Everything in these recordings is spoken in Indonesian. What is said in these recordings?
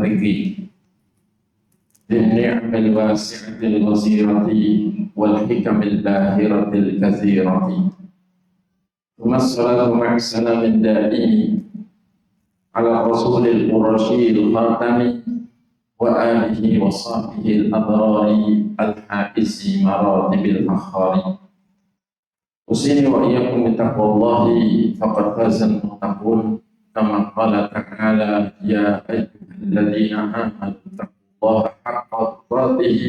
المبارك بالنعم الواسعة الغزيرة والحكم الباهرة الكثيرة، ثم الصلاة مع السلام الدائم على الرسول القرشي الخاتم وآله وصحبه الأبرار الحائز مراتب الفخار. أوصيني وإياكم بتقوى الله فقد فاز المتقون، كما قال تعالى: يا أيها الذين آمنوا اتقوا الله حق تقاته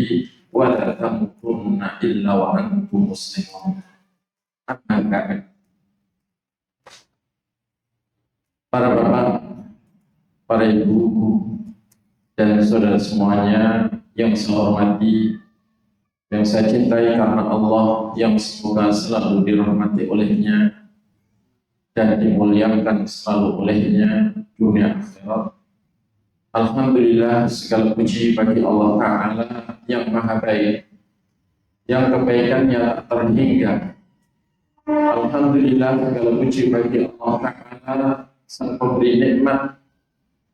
ولا تموتن إلا وأنتم مسلمون. Amma ba'd. Para bapak, para ibu, dan saudara semuanya yang saya hormati, yang saya cintai karena Allah, yang semoga selalu dirahmati olehnya dan dimuliakan selalu olehnya dunia akhirat. Alhamdulillah, segala puji bagi Allah Ta'ala yang maha baik, yang kebaikannya tak terhingga. Alhamdulillah, segala puji bagi Allah Ta'ala, sang pemberi nikmat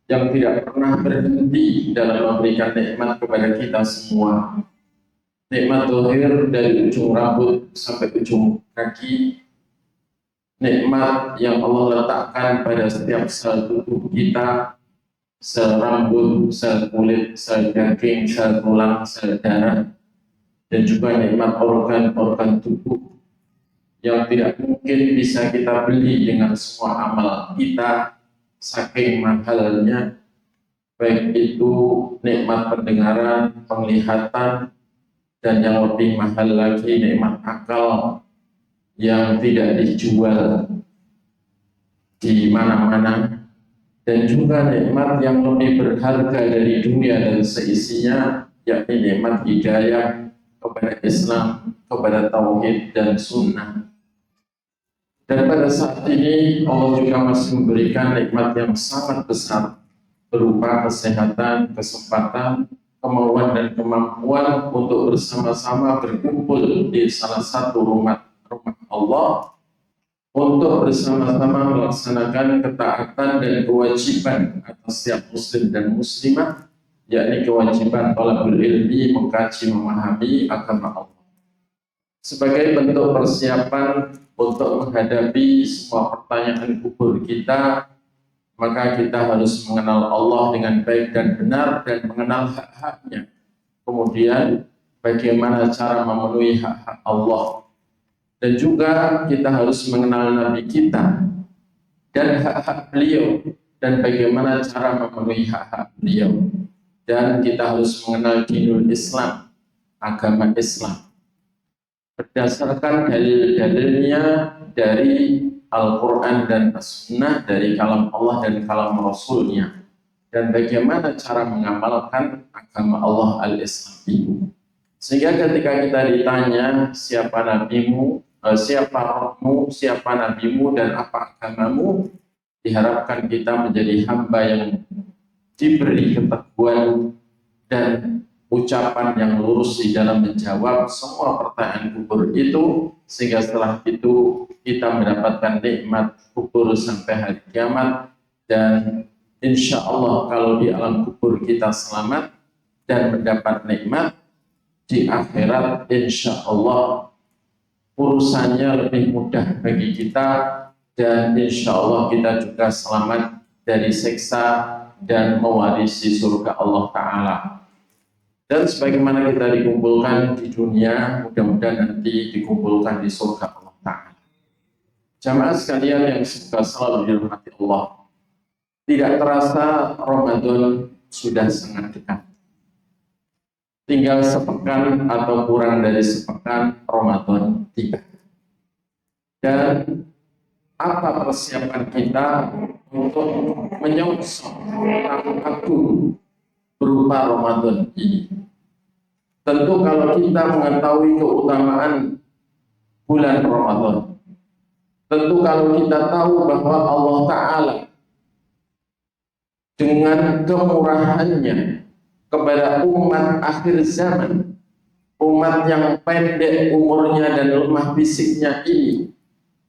yang tidak pernah berhenti dalam memberikan nikmat kepada kita semua. Nikmat zahir dari ujung rambut sampai ujung kaki, nikmat yang Allah letakkan pada setiap sel tubuh kita, sel rambut, sel kulit, sel daging, sel tulang, sel darah, dan juga nikmat organ-organ tubuh yang tidak mungkin bisa kita beli dengan semua amal kita, saking mahalnya, baik itu nikmat pendengaran, penglihatan, dan yang lebih mahal lagi nikmat akal yang tidak dijual di mana-mana, dan juga nikmat yang lebih berharga dari dunia dan seisinya, yakni nikmat hidayah kepada Islam, kepada tauhid dan sunnah. Dan pada saat ini Allah juga masih memberikan nikmat yang sangat besar berupa kesehatan, kesempatan, kemauan dan kemampuan untuk bersama-sama berkumpul di salah satu rumah Allah untuk bersama-sama melaksanakan ketaatan dan kewajiban atas setiap muslim dan muslimah, yakni kewajiban thalabul ilmi, mengkaji, memahami agama Allah. Sebagai bentuk persiapan untuk menghadapi semua pertanyaan kubur kita, maka kita harus mengenal Allah dengan baik dan benar dan mengenal hak-haknya. Kemudian bagaimana cara memenuhi hak-hak Allah. Dan juga kita harus mengenal Nabi kita dan hak-hak beliau dan bagaimana cara memenuhi hak-hak beliau. Dan kita harus mengenal dinul Islam, agama Islam, berdasarkan dalil-dalilnya dari Al-Quran dan As-Sunnah, dari kalam Allah dan kalam Rasulnya, dan bagaimana cara mengamalkan agama Allah Al-Islam itu. Sehingga ketika kita ditanya siapa nabimu, siapa rohmu, siapa nabimu, dan apa agamamu, diharapkan kita menjadi hamba yang diberi keteguhan dan ucapan yang lurus di dalam menjawab semua pertanyaan kubur itu, sehingga setelah itu kita mendapatkan nikmat kubur sampai hari kiamat. Dan insya Allah kalau di alam kubur kita selamat dan mendapat nikmat, di akhirat insya Allah urusannya lebih mudah bagi kita, dan insya Allah kita juga selamat dari siksa dan mewarisi surga Allah Ta'ala. Dan sebagaimana kita dikumpulkan di dunia, mudah-mudahan nanti dikumpulkan di surga Allah Ta'ala. Jamaah sekalian yang semoga selalu dirahmati Allah, tidak terasa Ramadan sudah sangat dekat. Tinggal sepekan atau kurang dari sepekan Ramadan tiba. Dan apa persiapan kita untuk menyongsong tamu agung berupa Ramadan ini? Tentu kalau kita mengetahui keutamaan bulan Ramadan, tentu kalau kita tahu bahwa Allah Ta'ala dengan kemurahannya kepada umat akhir zaman, umat yang pendek umurnya dan lemah fisiknya ini,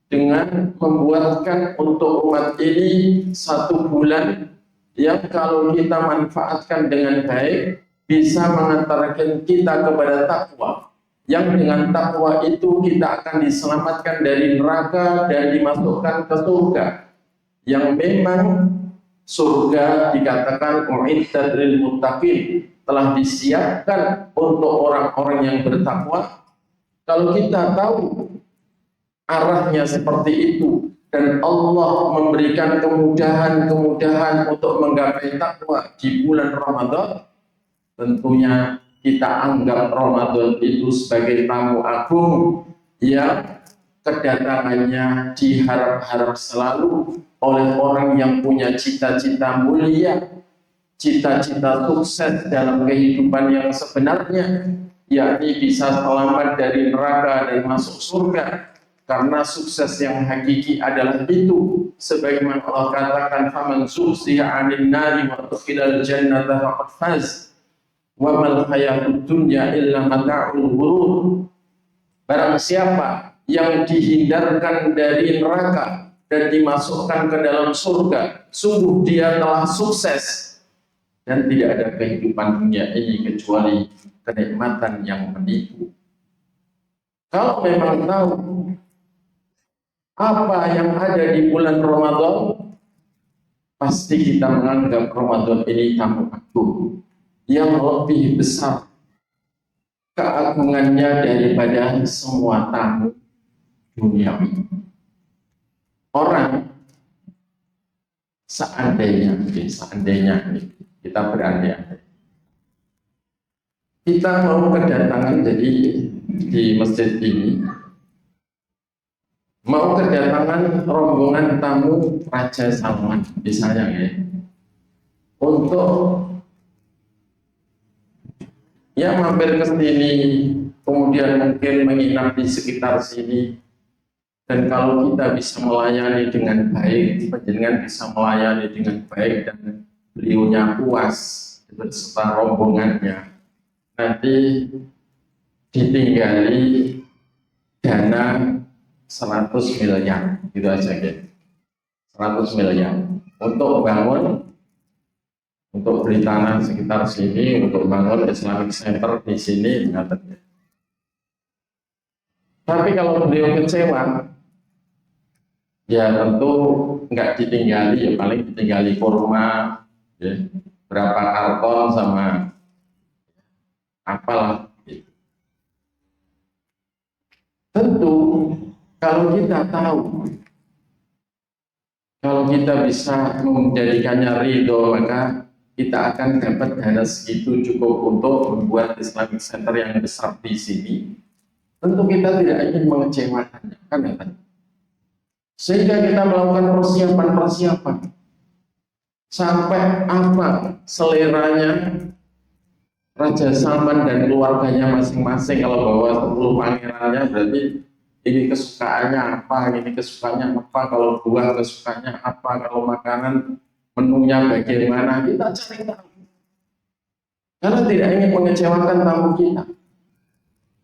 dengan membuatkan untuk umat ini 1 bulan yang kalau kita manfaatkan dengan baik bisa mengantarkan kita kepada takwa, yang dengan takwa itu kita akan diselamatkan dari neraka dan dimasukkan ke surga, yang memang surga dikatakan uiddat lil muttaqin, telah disiapkan untuk orang-orang yang bertakwa. Kalau kita tahu arahnya seperti itu dan Allah memberikan kemudahan-kemudahan untuk menggapai takwa di bulan Ramadan, tentunya kita anggap Ramadan itu sebagai tamu agung yang kedatangannya diharap-harap selalu oleh orang yang punya cita-cita mulia, cita-cita sukses dalam kehidupan yang sebenarnya, yakni bisa selamat dari neraka dan masuk surga. Karena sukses yang hakiki adalah itu, sebagaimana Allah katakan, faman zuhziha 'anil nari wa udkhilal jannata faqad faz wa mal hayatud dunya illa mata'ul ghurur. Barang siapa yang dihindarkan dari neraka dan dimasukkan ke dalam surga, sungguh dia telah sukses. Dan tidak ada kehidupan dunia ini kecuali kenikmatan yang menipu. Kalau memang tahu apa yang ada di bulan Ramadan, pasti kita menganggap Ramadan ini tamu agung yang lebih besar keagungannya daripada semua tamu duniawi. Orang seandainya kita berandai-andai, kita mau kedatangan jadi di masjid ini, mau kedatangan rombongan tamu Raja Salman misalnya ya, untuk ya mampir ke sini, kemudian mungkin menginap di sekitar sini, dan kalau kita bisa melayani dengan baik, panjenengan bisa melayani dengan baik dan beliaunya puas beserta rombongannya, nanti ditinggali dana 100 miliar gitu aja gitu. 100 miliar untuk bangun, untuk beli tanah sekitar sini, untuk bangun Islamic Center di sini. Tapi kalau beliau kecewa, ya tentu nggak ditinggali, ya paling ditinggali kurma, ya, berapa karton sama apalah gitu. Tentu kalau kita tahu, kalau kita bisa menjadikannya ridho, maka kita akan dapat dana segitu cukup untuk membuat Islamic Center yang besar di sini. Tentu kita tidak ingin mengecewakannya, kan ya? Sehingga kita melakukan persiapan sampai apa seleranya Raja Salman dan keluarganya masing-masing. Kalau bawa 10 pangerannya berarti ini kesukaannya apa, ini kesukaannya apa, kalau buah kesukaannya apa, kalau makanan menunya bagaimana, kita cari tahu. Karena tidak ingin mengecewakan tamu kita.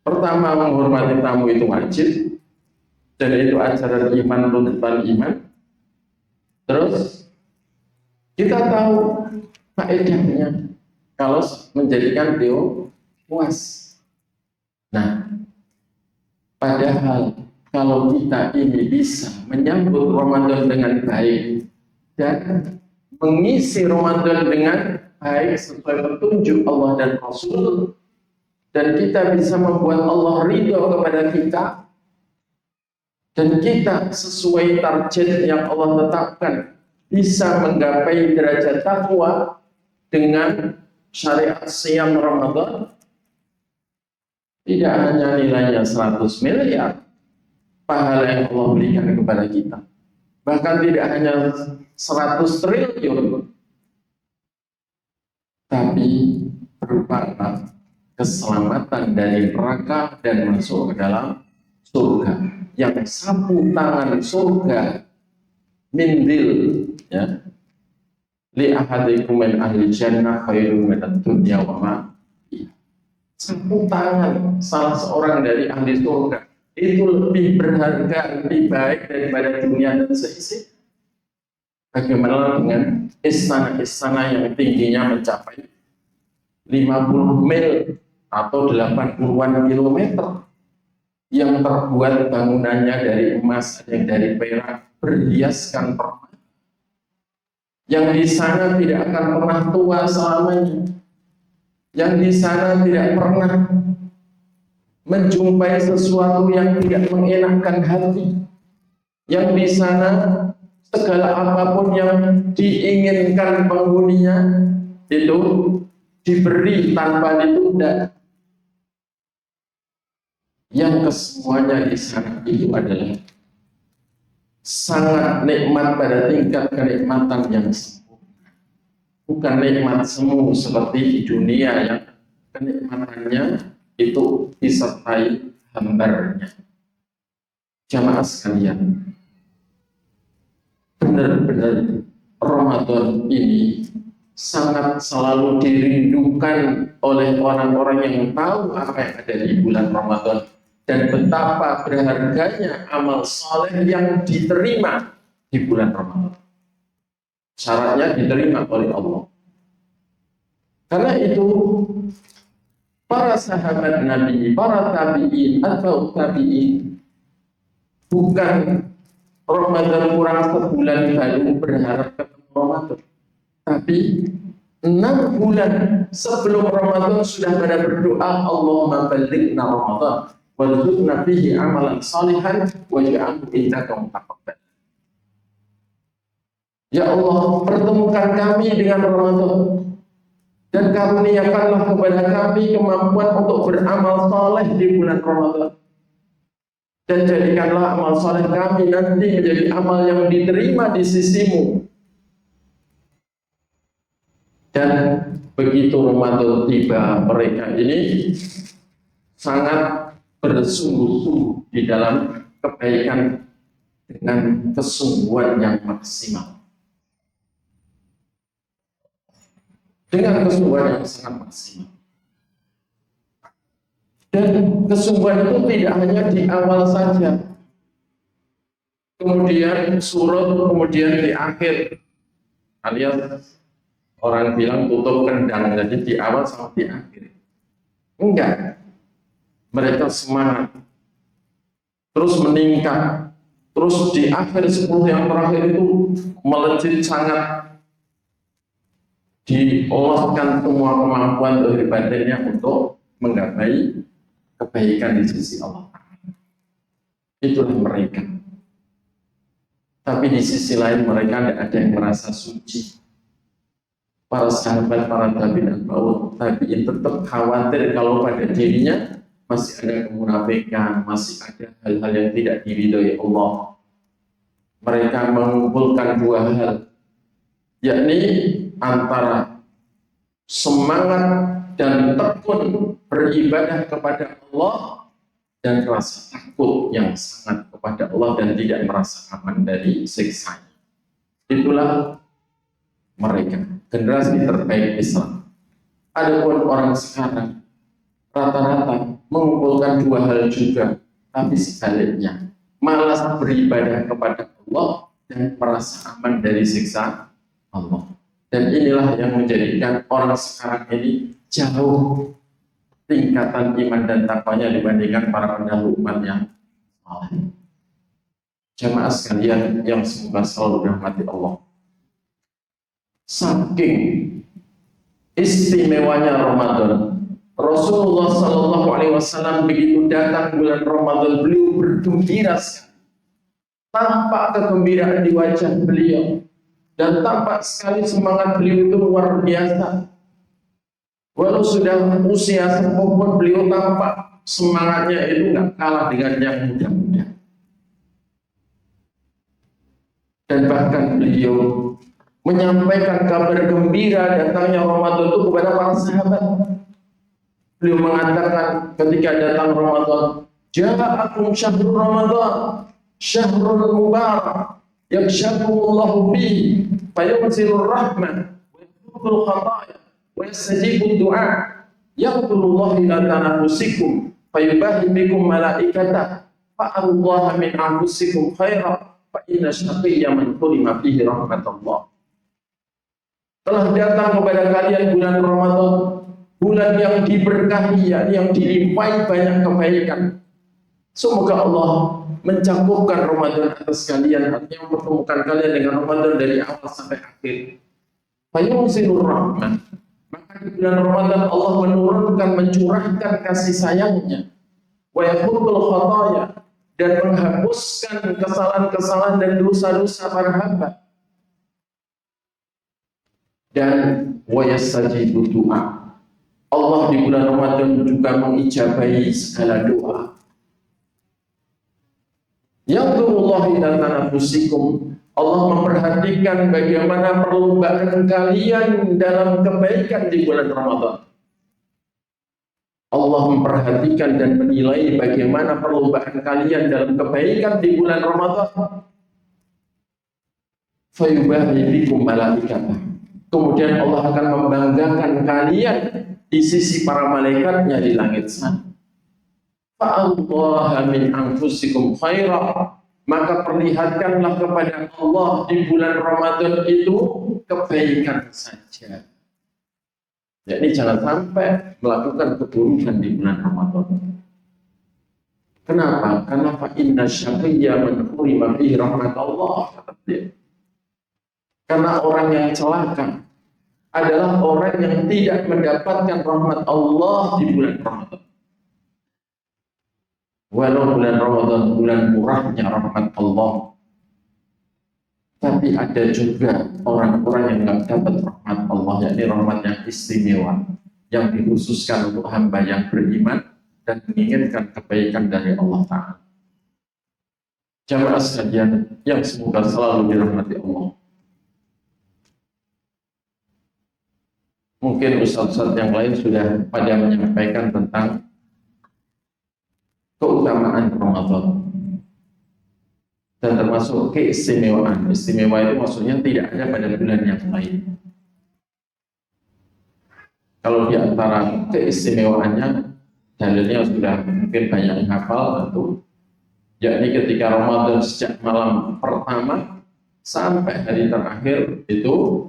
Pertama, menghormati tamu itu wajib, dan itu ajaran iman, tuntutan iman. Terus kita tahu faedahnya kalau menjadikan beliau puas. Nah, padahal kalau kita ini bisa menyambut Ramadan dengan baik dan mengisi Ramadan dengan baik sesuai petunjuk Allah dan Rasul, dan kita bisa membuat Allah ridho kepada kita, dan kita sesuai target yang Allah tetapkan bisa menggapai derajat takwa dengan syariat siam Ramadan, tidak hanya nilainya 100 miliar pahala yang Allah berikan kepada kita, bahkan tidak hanya 100 triliun, tapi berupa keselamatan dari neraka dan masuk ke dalam surga. Yang sapu tangan surga, mindil, ya, li ahadikum min ahli jannah khairun min ad-dunya wa ma fiha. Sapu tangan salah seorang dari ahli surga itu lebih berharga, lebih baik daripada dunia dan seisi. Bagaimana dengan istana-istana yang tingginya mencapai 50 mil atau 80-an kilometer, yang terbuat bangunannya dari emas, yang dari perak, berhiaskan permata, yang di sana tidak akan pernah tua selamanya, yang di sana tidak pernah menjumpai sesuatu yang tidak mengenakkan hati, yang di sana segala apapun yang diinginkan penghuninya itu diberi tanpa ditunda. Yang kesemuanya di sana itu adalah sangat nikmat pada tingkat kenikmatan yang sempurna. Bukan nikmat semu seperti di dunia yang kenikmatannya itu disertai hambarnya. Jamaah sekalian, benar-benar Ramadan ini sangat selalu dirindukan oleh orang-orang yang tahu apa yang ada di bulan Ramadan dan betapa berharganya amal soleh yang diterima di bulan Ramadan. Syaratnya diterima oleh Allah. Karena itu para sahabat Nabi, para tabi'in atau tabi'in bukan Ramadan kurang sebulan baru berharap ketemu Ramadan, tapi 6 bulan sebelum Ramadan sudah pada berdoa, Allahumma ballighna Ramadan warzuqna fihi amalan salihan waj'alhu indaka mutaqabbal. Ya Allah, pertemukan kami dengan Ramadan dan karuniakanlah kepada kami kemampuan untuk beramal saleh di bulan Ramadan. Dan jadikanlah amal soleh kami nanti menjadi amal yang diterima di sisimu. Dan begitu Ramadan tiba, mereka ini sangat bersungguh-sungguh di dalam kebaikan dengan kesungguhan yang maksimal. Dengan kesungguhan yang sangat maksimal. Dan kesungguhan itu tidak hanya di awal saja, kemudian surut, kemudian di akhir, alias orang bilang tutup kendang, jadi di awal sama di akhir. Enggak, mereka semangat, terus meningkat, terus di akhir 10 yang terakhir itu melejit sangat, dioloskan semua kemampuan dari badannya untuk menggapai kebaikan di sisi Allah. Itulah mereka. Tapi di sisi lain mereka tidak ada yang merasa suci. Para sahabat, para tabi'in, tabi'in tetap khawatir kalau pada dirinya masih ada kemunafikan, masih ada hal-hal yang tidak diridhoi Allah. Mereka mengumpulkan 2 hal, yakni antara semangat dan tekun beribadah kepada Allah dan rasa takut yang sangat kepada Allah dan tidak merasa aman dari siksanya. Itulah mereka, generasi terbaik Islam. Adapun orang sekarang rata-rata mengumpulkan 2 hal juga, tapi sebaliknya malas beribadah kepada Allah dan merasa aman dari siksa Allah. Dan inilah yang menjadikan orang sekarang ini jauh tingkatan iman dan takwanya dibandingkan para pendahulu umat yang lain. Jamaah sekalian yang semoga selalu dirahmati Allah. Saking istimewanya Ramadan, Rasulullah Shallallahu Alaihi Wasallam begitu datang bulan Ramadan, beliau bergembira sekali. Tampak kegembiraan di wajah beliau dan tampak sekali semangat beliau itu luar biasa. Walau sudah usia sepuh pun beliau tampak semangatnya itu nggak kalah dengan yang muda-muda. Dan bahkan beliau menyampaikan kabar gembira datangnya Ramadan itu kepada para sahabat. Beliau mengatakan ketika datang Ramadan, ja'akum syahrul Ramadan, syahrul mubarak, yakshakumullahu bihi, fayunzilur rahmah, wa yahfudul khataya, wa yastajibu du'a, yaqulullahu ila tanafusikum, fayubahi bikum malaikatah, fa'allaha min anfusikum khairah, fa inna syaqiyya man hurima fihi rahmatullah. Telah datang kepada kalian bulan Ramadan, bulan yang diberkahi, yang dilimpahi banyak kebaikan. Semoga Allah mencukupkan Ramadan atas kalian, artinya mempertemukan kalian dengan Ramadan dari awal sampai akhir. Fayunzilur rahmah. Maka di bulan Ramadan Allah menurunkan, mencurahkan kasih sayangnya. Wa yaghfirul khataaya, dan menghapuskan kesalahan-kesalahan dan dosa-dosa para hamba. Dan wa yastajibu du'a. Allah di bulan Ramadan juga mengijabahi segala doa. Yanzurullahu ila tanafusikum. Allah memperhatikan bagaimana perlombaan kalian dalam kebaikan di bulan Ramadan. Allah memperhatikan dan menilai bagaimana perlombaan kalian dalam kebaikan di bulan Ramadan. Fayubahi bikum malaikatah. Kemudian Allah akan membanggakan kalian di sisi para malaikatnya di langit sana. Fa'allaha min anfusikum khairah. Maka perlihatkanlah kepada Allah di bulan Ramadan itu kebaikan saja. Jadi jangan sampai melakukan keburukan di bulan Ramadan. Kenapa? Karena fa inna syaqiyya man hurima fihi rahmatullah. Karena orang yang celaka adalah orang yang tidak mendapatkan rahmat Allah di bulan Ramadan. Walau bulan Ramadan bulan murahnya rahmat Allah, tapi ada juga orang-orang yang nggak dapat rahmat Allah, yakni rahmat yang istimewa, yang dikhususkan untuk hamba yang beriman dan menginginkan kebaikan dari Allah Ta'ala. Jamaah sekalian yang semoga selalu dirahmati Allah. Mungkin ustaz-ustaz yang lain sudah pada menyampaikan tentang keutamaan Ramadan dan termasuk keistimewaan. Istimewa itu maksudnya tidak ada pada bulan yang lain. Kalau di antara keistimewaannya, dalilnya sudah mungkin banyak yang hafal, tentu yakni ketika Ramadan sejak malam pertama sampai hari terakhir itu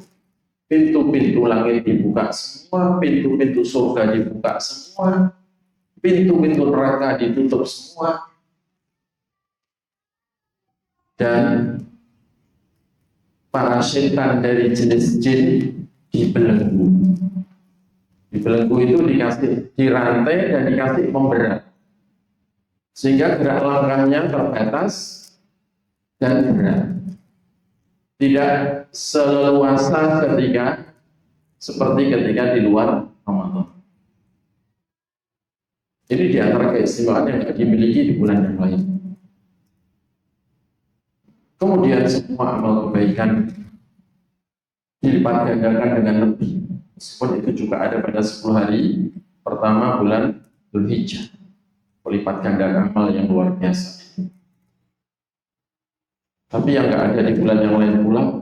pintu-pintu langit dibuka semua, pintu-pintu surga dibuka semua, pintu-pintu neraka ditutup semua, dan para setan dari jenis jin dibelenggu. Dibelenggu itu dikasih dirantai dan dikasih pemberat, sehingga gerak langkahnya terbatas dan berat. Tidak seleluasa seperti ketika di luar Ramadan. Ini di antara keistimewaan yang tidak dimiliki di bulan yang lain. Kemudian semua amal kebaikan dilipat gandakan dengan lebih. Meskipun itu juga ada pada 10 hari pertama bulan Dzulhijjah. Melipat gandakan amal yang luar biasa. Tapi yang nggak ada di bulan yang lain pula,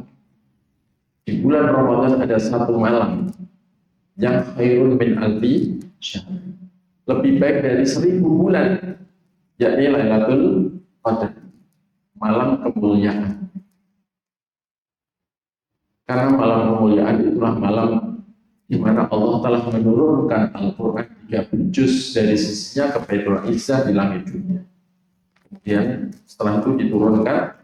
di bulan Ramadan ada satu malam yang khairun min alfi syahr, lebih baik dari 1000 bulan, yakni Lailatul Qadar, malam kemuliaan. Karena malam kemuliaan itulah malam di mana Allah telah menurunkan Al-Quran 30 juz dari sisinya ke Baitul Izzah di langit dunia. Kemudian setelah itu diturunkan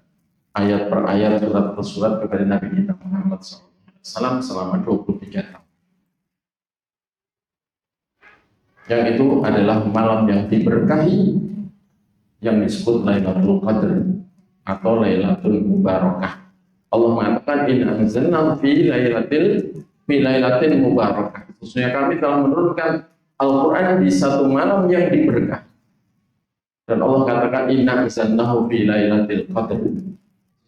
ayat per ayat, surat per surat kepada Nabi kita Muhammad SAW selama 23 tahun. Yang itu adalah malam yang diberkahi, yang disebut Lailatul Qadar atau Lailatul Mubarakah. Allah mengatakan inna anzalna fi lailatin mubarakah. Sesungguhnya kami telah menurunkan Al-Quran di satu malam yang diberkahi. Dan Allah katakan inna anzalnahu fi lailatul qadr.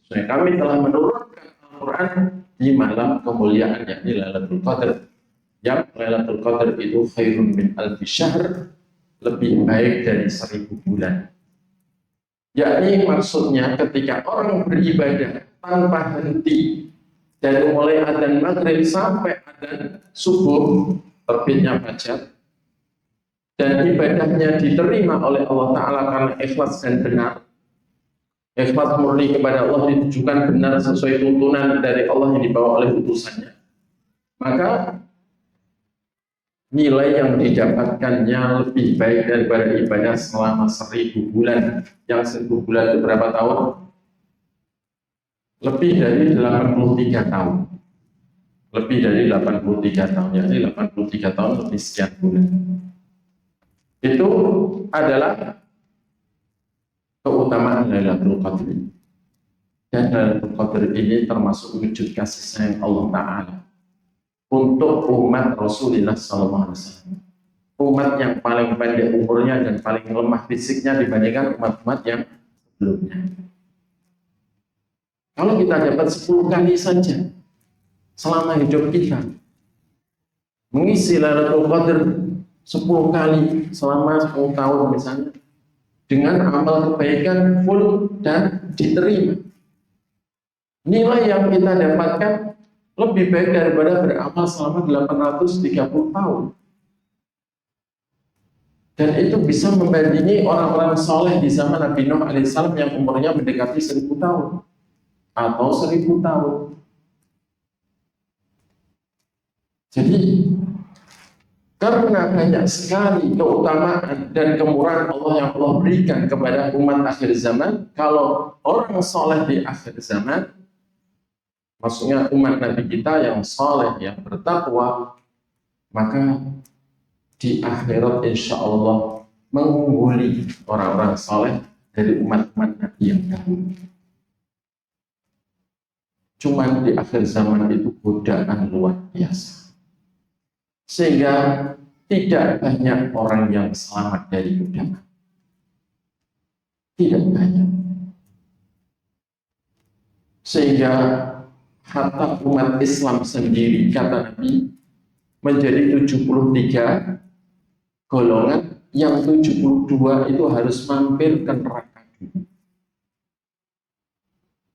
Sesungguhnya kami telah menurunkan Al-Quran di malam kemuliaan, yakni Lailatul Qadar. Yang Lailatul Qadar itu khairun min alfi syahr, lebih baik dari 1000 bulan. Yakni maksudnya ketika orang beribadah tanpa henti dari mulai adzan maghrib sampai adzan subuh terbitnya fajar, dan ibadahnya diterima oleh Allah Ta'ala karena ikhlas dan benar, Ikhlas murni kepada Allah ditujukan benar sesuai tuntunan dari Allah yang dibawa oleh utusannya. Maka nilai yang didapatkannya lebih baik daripada ibadah selama 1000 bulan. Yang 1000 bulan itu berapa tahun? Lebih dari 83 tahun. Lebih dari 83 tahun, yakni 83 tahun lebih sekian bulan. Itu adalah keutamaan Lailatul Qadar. Dan Lailatul Qadar ini termasuk wujud kasih sayang Allah Ta'ala untuk umat Rasulullah SAW. Umat yang paling pendek umurnya dan paling lemah fisiknya dibandingkan umat-umat yang sebelumnya. Kalau kita dapat 10 kali saja selama hidup kita, mengisi Lailatul Qadar 10 kali selama 10 tahun misalnya, dengan amal kebaikan full dan diterima, nilai yang kita dapatkan lebih baik daripada beramal selama 830 tahun. Dan itu bisa membandingi orang-orang soleh di zaman Nabi Nuh alaihissalam yang umurnya mendekati 1000 tahun atau 1000 tahun. Jadi karena banyak sekali keutamaan dan kemurahan Allah yang Allah berikan kepada umat akhir zaman, kalau orang soleh di akhir zaman, maksudnya umat Nabi kita yang soleh, yang bertakwa, maka di akhirat insya Allah mengungguli orang-orang soleh dari umat-umat Nabi yang dahulu. Cuman di akhir zaman itu godaan luar biasa, sehingga tidak banyak orang yang selamat dari godaan. Tidak banyak. Sehingga hatta umat Islam sendiri, kata Nabi, menjadi 73 golongan, yang 72 itu harus mampir ke neraka.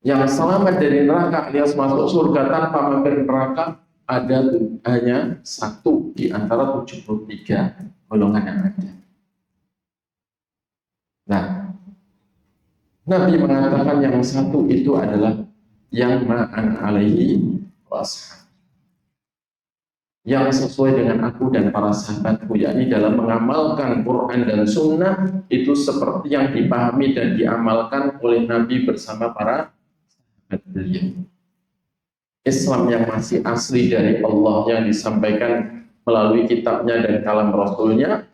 Yang selamat dari neraka alias masuk surga tanpa mampir neraka ada hanya satu di antara 73 golongan yang ada. Nah, Nabi mengatakan yang satu itu adalah yang ma'an alaihi washab, yang sesuai dengan aku dan para sahabatku, yakni dalam mengamalkan Quran dan Sunnah itu seperti yang dipahami dan diamalkan oleh Nabi bersama para sahabat beliau. Islam yang masih asli dari Allah yang disampaikan melalui kitabnya dan kalam Rasulnya,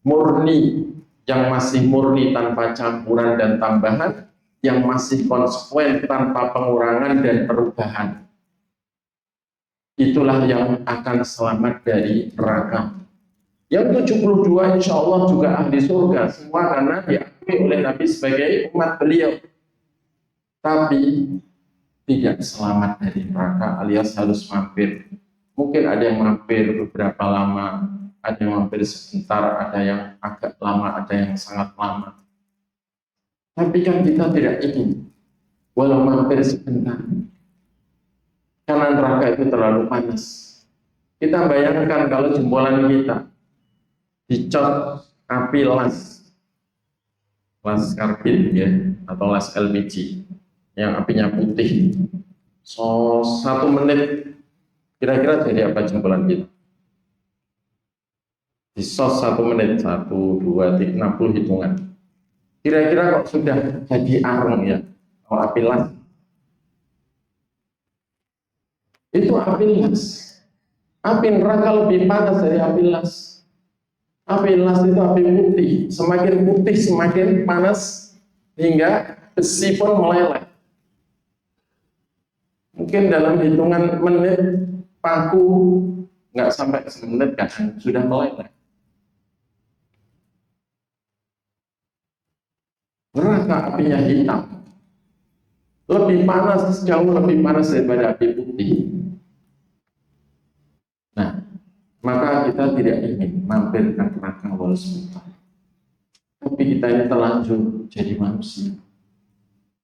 murni, yang masih murni tanpa campuran dan tambahan, yang masih konsekuen tanpa pengurangan dan perubahan. Itulah yang akan selamat dari neraka. Yang 72 insya Allah juga ahli surga semua karena diakui oleh Nabi sebagai umat beliau. Tapi tidak selamat dari neraka alias harus mampir. Mungkin ada yang mampir beberapa lama, ada yang mampir sebentar, ada yang agak lama, ada yang sangat lama. Tapi kan kita tidak ingin walau mampir sebentar, karena neraka itu terlalu panas. Kita bayangkan kalau jempolan kita dicot api las karbit ya, atau las LPG yang apinya putih, 1 menit kira-kira jadi apa jempolan kita? Di sos 1 menit, 1, 2, 3, 60 hitungan. Kira-kira kok sudah jadi arang ya, kalau api las. Itu api las. Api neraka lebih panas dari api las. Api las itu api putih. Semakin putih semakin panas hingga besi pun meleleh. Mungkin dalam hitungan menit paku nggak sampai semenit kan sudah meleleh. Neraka apinya hitam, lebih panas, jauh lebih panas daripada api putih. Nah, maka kita tidak ingin mampir ke neraka walau sebentar. Tapi kita ini terlanjur jadi manusia,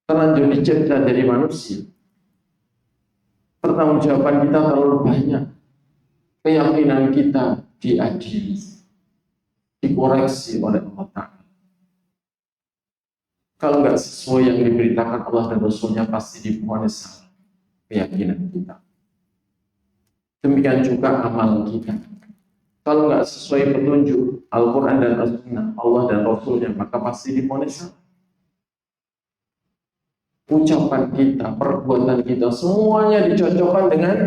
terlanjur dicipta jadi manusia. Pertanggungjawaban kita terlalu banyak, keyakinan kita diadili, dikoreksi oleh Allah Ta'ala. Kalau nggak sesuai yang diberitakan Allah dan Rasulnya, pasti divonis salah keyakinan kita. Demikian juga amal kita. Kalau nggak sesuai petunjuk Al-Quran dan As-Sunnah Allah dan Rasulnya, maka pasti divonis salah. Ucapan kita, perbuatan kita, semuanya dicocokkan dengan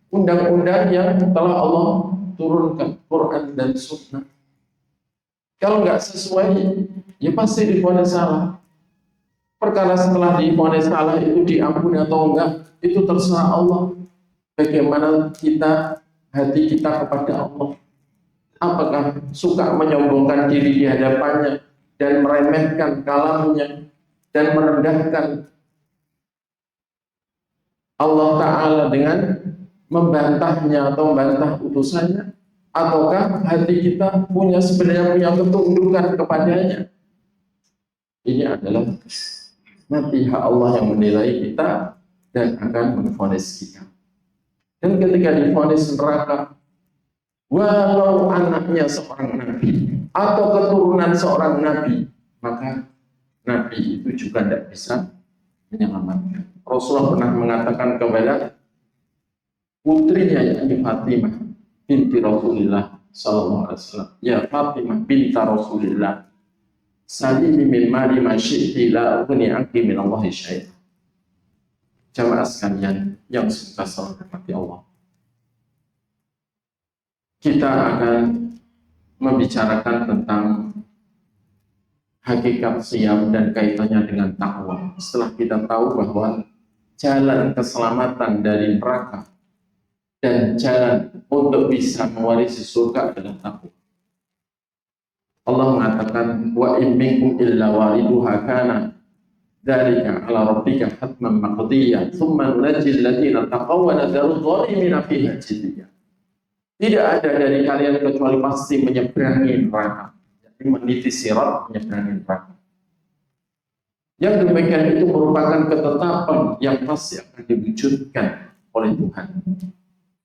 undang-undang yang telah Allah turunkan, Quran dan Sunnah. Kalau nggak sesuai, ya pasti divonis salah. Perkara setelah divonis salah itu diampuni atau enggak, itu terserah Allah. Bagaimana kita, hati kita kepada Allah. Apakah suka menyombongkan diri di hadapannya dan meremehkan kalamnya dan merendahkan Allah Ta'ala dengan membantahnya atau membantah utusannya, ataukah hati kita sebenarnya punya ketundukan kepadanya? Ini adalah nanti hak Allah yang menilai kita dan akan menvonis kita. Dan ketika divonis neraka, walau anaknya seorang nabi atau keturunan seorang nabi, maka nabi itu juga tidak bisa menyelamatkan. Rasulullah pernah mengatakan kepada putrinya, yakni Fatimah binti Rasulullah sallallahu alaihi wasallam, ya Fatimah binta Rasulullah, salimi min mali ma syi'ti la ughni anki min Allahi syai'an. Jamaah sekalian yang suka salat kepada Allah, kita akan membicarakan tentang hakikat siam dan kaitannya dengan takwa. Setelah kita tahu bahwa jalan keselamatan dari neraka dan jalan untuk bisa mewarisi surga adalah takwa. Allah mengatakan, wa in minkum illa wariduha kana dzalika 'ala rabbika hatman maqdiyya thumma nunajjil alladziina taqaw wa nadharu adh-dhalimina fiha jithiya. Tidak ada dari kalian kecuali pasti menyeberangi neraka. Jadi meniti sirat, menyeberangi neraka. Yang demikian itu merupakan ketetapan yang pasti akan diwujudkan oleh Tuhan.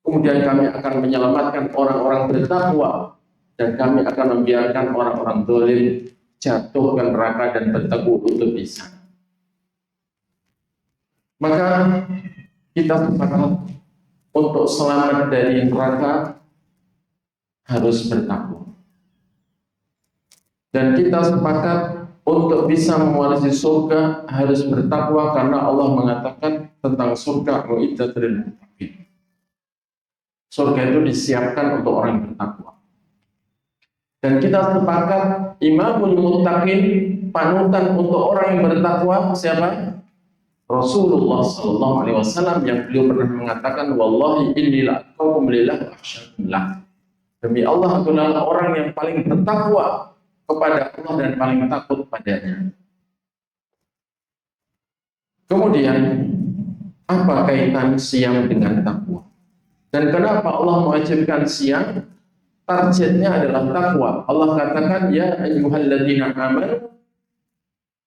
Kemudian kami akan menyelamatkan orang-orang bertakwa, dan kami akan membiarkan orang-orang zalim jatuh ke neraka dan berteguh untuk bisa. Maka kita sepakat untuk selamat dari neraka harus bertakwa. Dan kita sepakat untuk bisa mewarisi surga harus bertakwa, karena Allah mengatakan tentang surga, uiddat lil muttaqin. Surga itu disiapkan untuk orang yang bertakwa. Dan kita sepakat imamul muttaqin, panutan untuk orang yang bertakwa siapa? Rasulullah sallallahu alaihi wasallam, yang beliau pernah mengatakan, wallahi inni la aqakum lillah wa akhsyakumullah. Demi Allah, aku adalah orang yang paling bertakwa kepada Allah dan paling takut padanya. Kemudian, apa kaitan siam dengan takwa? Dan kenapa Allah mewajibkan siam? Targetnya adalah takwa. Allah katakan, ya ayyuhalladzina amanu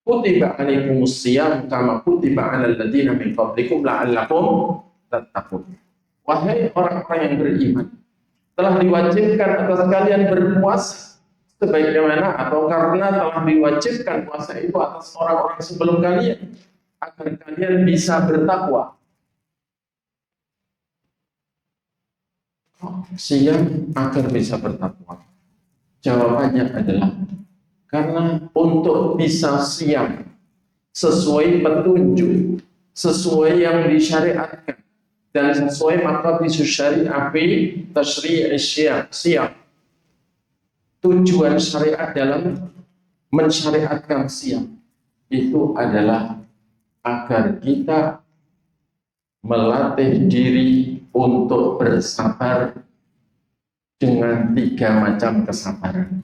kutiba alaikumus siyam kama kutiba alal ladzina min qablikum la'allakum tattaqun. Wahai orang-orang yang beriman, telah diwajibkan atas kalian berpuasa sebagaimana atau karena telah diwajibkan puasa itu atas orang-orang sebelum kalian, agar kalian bisa bertakwa. Siam agar bisa bertakwa. Jawabannya adalah karena untuk bisa siam sesuai petunjuk, sesuai yang disyariatkan dan sesuai maqasid syariah fi tasyri' siam. Tujuan syariat dalam mensyariatkan siam itu adalah agar kita melatih diri untuk bersabar dengan 3 macam kesabaran.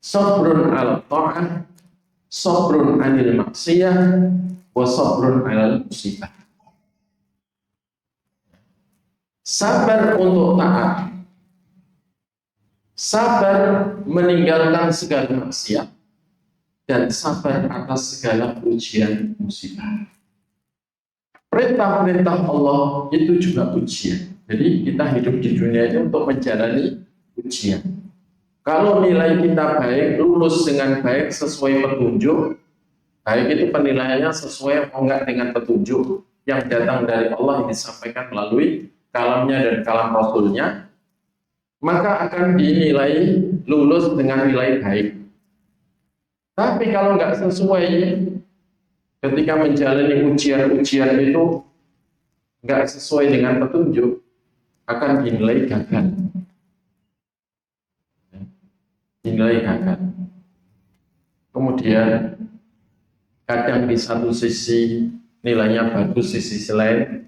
Sabrun ala ta'ah, sabrun anil maksiyah, wa sabrun alal musibah. Sabar untuk taat, sabar meninggalkan segala maksiat, dan sabar atas segala ujian musibah. Perintah-perintah Allah itu juga ujian. Jadi kita hidup di dunia ini untuk menjalani ujian. Kalau nilai kita baik, lulus dengan baik sesuai petunjuk, baik itu penilaiannya sesuai atau enggak dengan petunjuk yang datang dari Allah yang disampaikan melalui kalamnya dan kalam Rasulnya, maka akan dinilai lulus dengan nilai baik. Tapi kalau enggak sesuai, ketika menjalani ujian-ujian itu enggak sesuai dengan petunjuk, akan dinilai gagal. Dinilai gagal. Kemudian kadang di satu sisi nilainya bagus, di sisi lain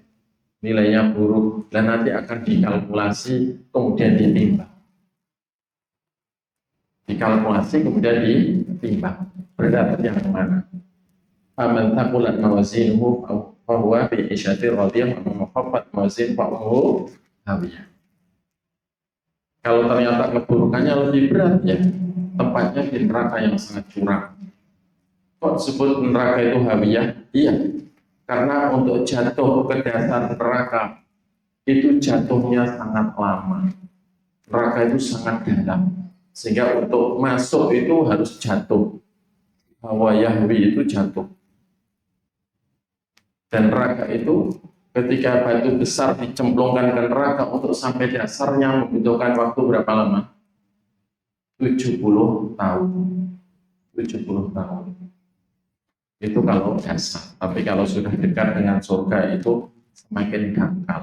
nilainya buruk, dan nanti akan dikalkulasi kemudian ditimbang. Dikalkulasi kemudian ditimbang. Berat yang mana? Aman taqulat mawazinuhu fa huwa fi 'ishatir radiyah wa khaffat mawazin fa huwa hawiyah. Kalau ternyata keburukannya lebih berat, ya tempatnya di neraka yang sangat curam. Kok disebut neraka itu hawiyah? Iya, karena untuk jatuh ke dasar neraka itu jatuhnya sangat lama. Neraka itu sangat dalam, sehingga untuk masuk itu harus jatuh. Hawa yahwi itu jatuh. Dan neraka itu ketika batu besar dicemplungkan ke neraka untuk sampai dasarnya membutuhkan waktu berapa lama? 70 tahun. 70 tahun. Itu kalau dasar. Tapi kalau sudah dekat dengan surga itu semakin dangkal.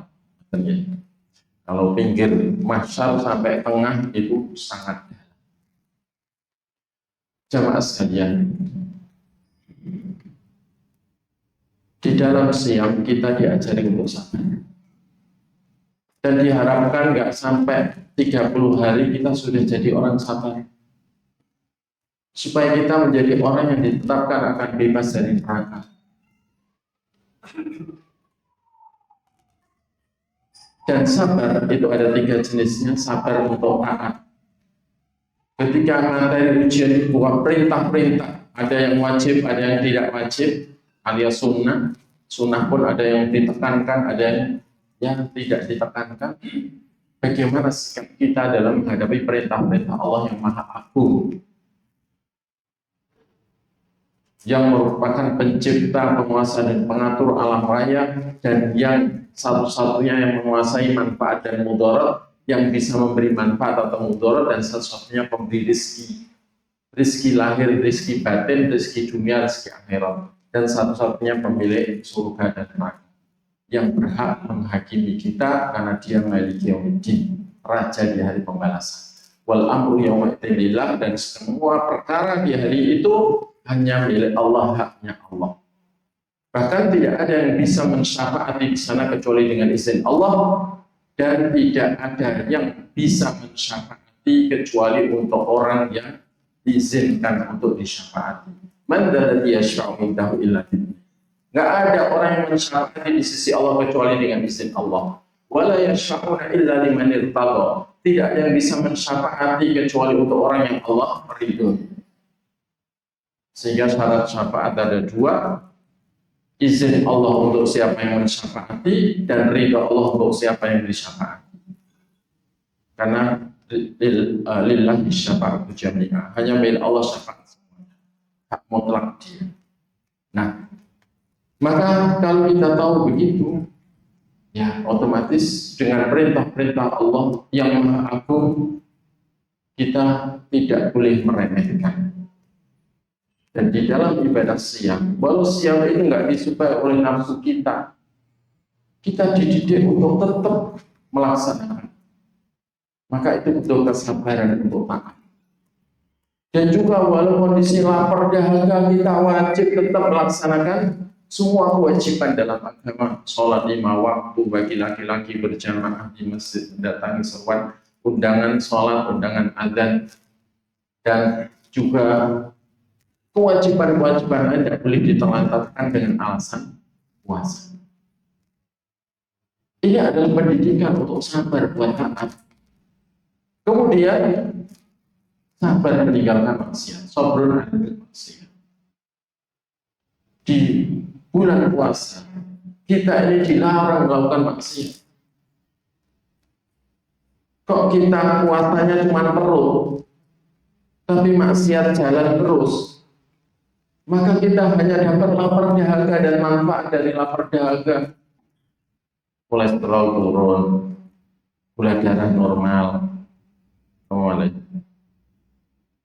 Kalau pinggir mahsyar sampai tengah itu sangat dalam. Jamaah sekalian, di dalam siam kita diajari untuk sabar. Dan diharapkan nggak sampai 30 hari kita sudah jadi orang sabar. Supaya kita menjadi orang yang ditetapkan akan bebas dari neraka. Dan sabar itu ada 3 jenisnya. Sabar untuk taat. Ketika materi ujian itu bukan perintah-perintah, ada yang wajib, ada yang tidak wajib, alias sunnah. Sunnah pun ada yang ditekankan, ada yang tidak ditekankan. Bagaimana sikap kita dalam menghadapi perintah-perintah Allah yang Maha Agung, yang merupakan pencipta, penguasa, dan pengatur alam raya, dan yang satu-satunya yang menguasai manfaat dan mudarat, yang bisa memberi manfaat atau mudarat, dan satu-satunya pemberi rezeki. Rezeki lahir, rezeki batin, rezeki dunia, rezeki akhirat, dan satu-satunya pemilik surga dan neraka, yang berhak menghakimi kita karena dia maliki yaumiddin, raja di hari pembalasan. Wal amru yaumiddin lillah, dan semua perkara di hari itu hanya milik Allah, haknya Allah. Bahkan tidak ada yang bisa mensyafaati di sana kecuali dengan izin Allah, dan tidak ada yang bisa mensyafaati kecuali untuk orang yang diizinkan untuk disyafaati. Man dzalladzi yashfa'u indahu illa bi'idznih. Nggak ada orang yang mensyafaati di sisi Allah kecuali dengan izin Allah. Wala yashfa'una illa liman irtadha. Tidak ada yang bisa mensyafaati kecuali untuk orang yang Allah ridhoi. Sehingga syarat syafaat ada 2, izin Allah untuk siapa yang mensyafaati, dan ridha Allah untuk siapa yang disyafaati. Karena lillahi syafa'atu jami'ah, hanya milik Allah syafaat semuanya, hak mutlak dia. Nah, maka kalau kita tahu begitu, ya otomatis dengan perintah-perintah Allah yang Maha Agung, kita tidak boleh meremehkan. Dan di dalam ibadah siam, walau siam itu nggak disukai oleh nafsu kita, kita dididik untuk tetap melaksanakan. Maka itu butuh kesabaran untuk taat. Dan juga walau kondisi lapar dahaga, kita wajib tetap melaksanakan semua kewajiban dalam agama. Sholat 5 waktu bagi laki-laki berjamaah di masjid, mendatangi seruan, undangan sholat, undangan adzan, dan juga kewajiban-kewajiban tidak boleh ditelantarkan dengan alasan puasa. Ini adalah pendidikan untuk sabar buat taat. Kemudian sabar meninggalkan maksiat, sabrun anil maksiat. Di bulan puasa kita ini dilarang melakukan maksiat. Kok kita puasanya cuma perut, tapi maksiat jalan terus, maka kita hanya dapat lapar dahaga dan manfaat dari lapar dahaga. Kolesterol turun, gula darah normal,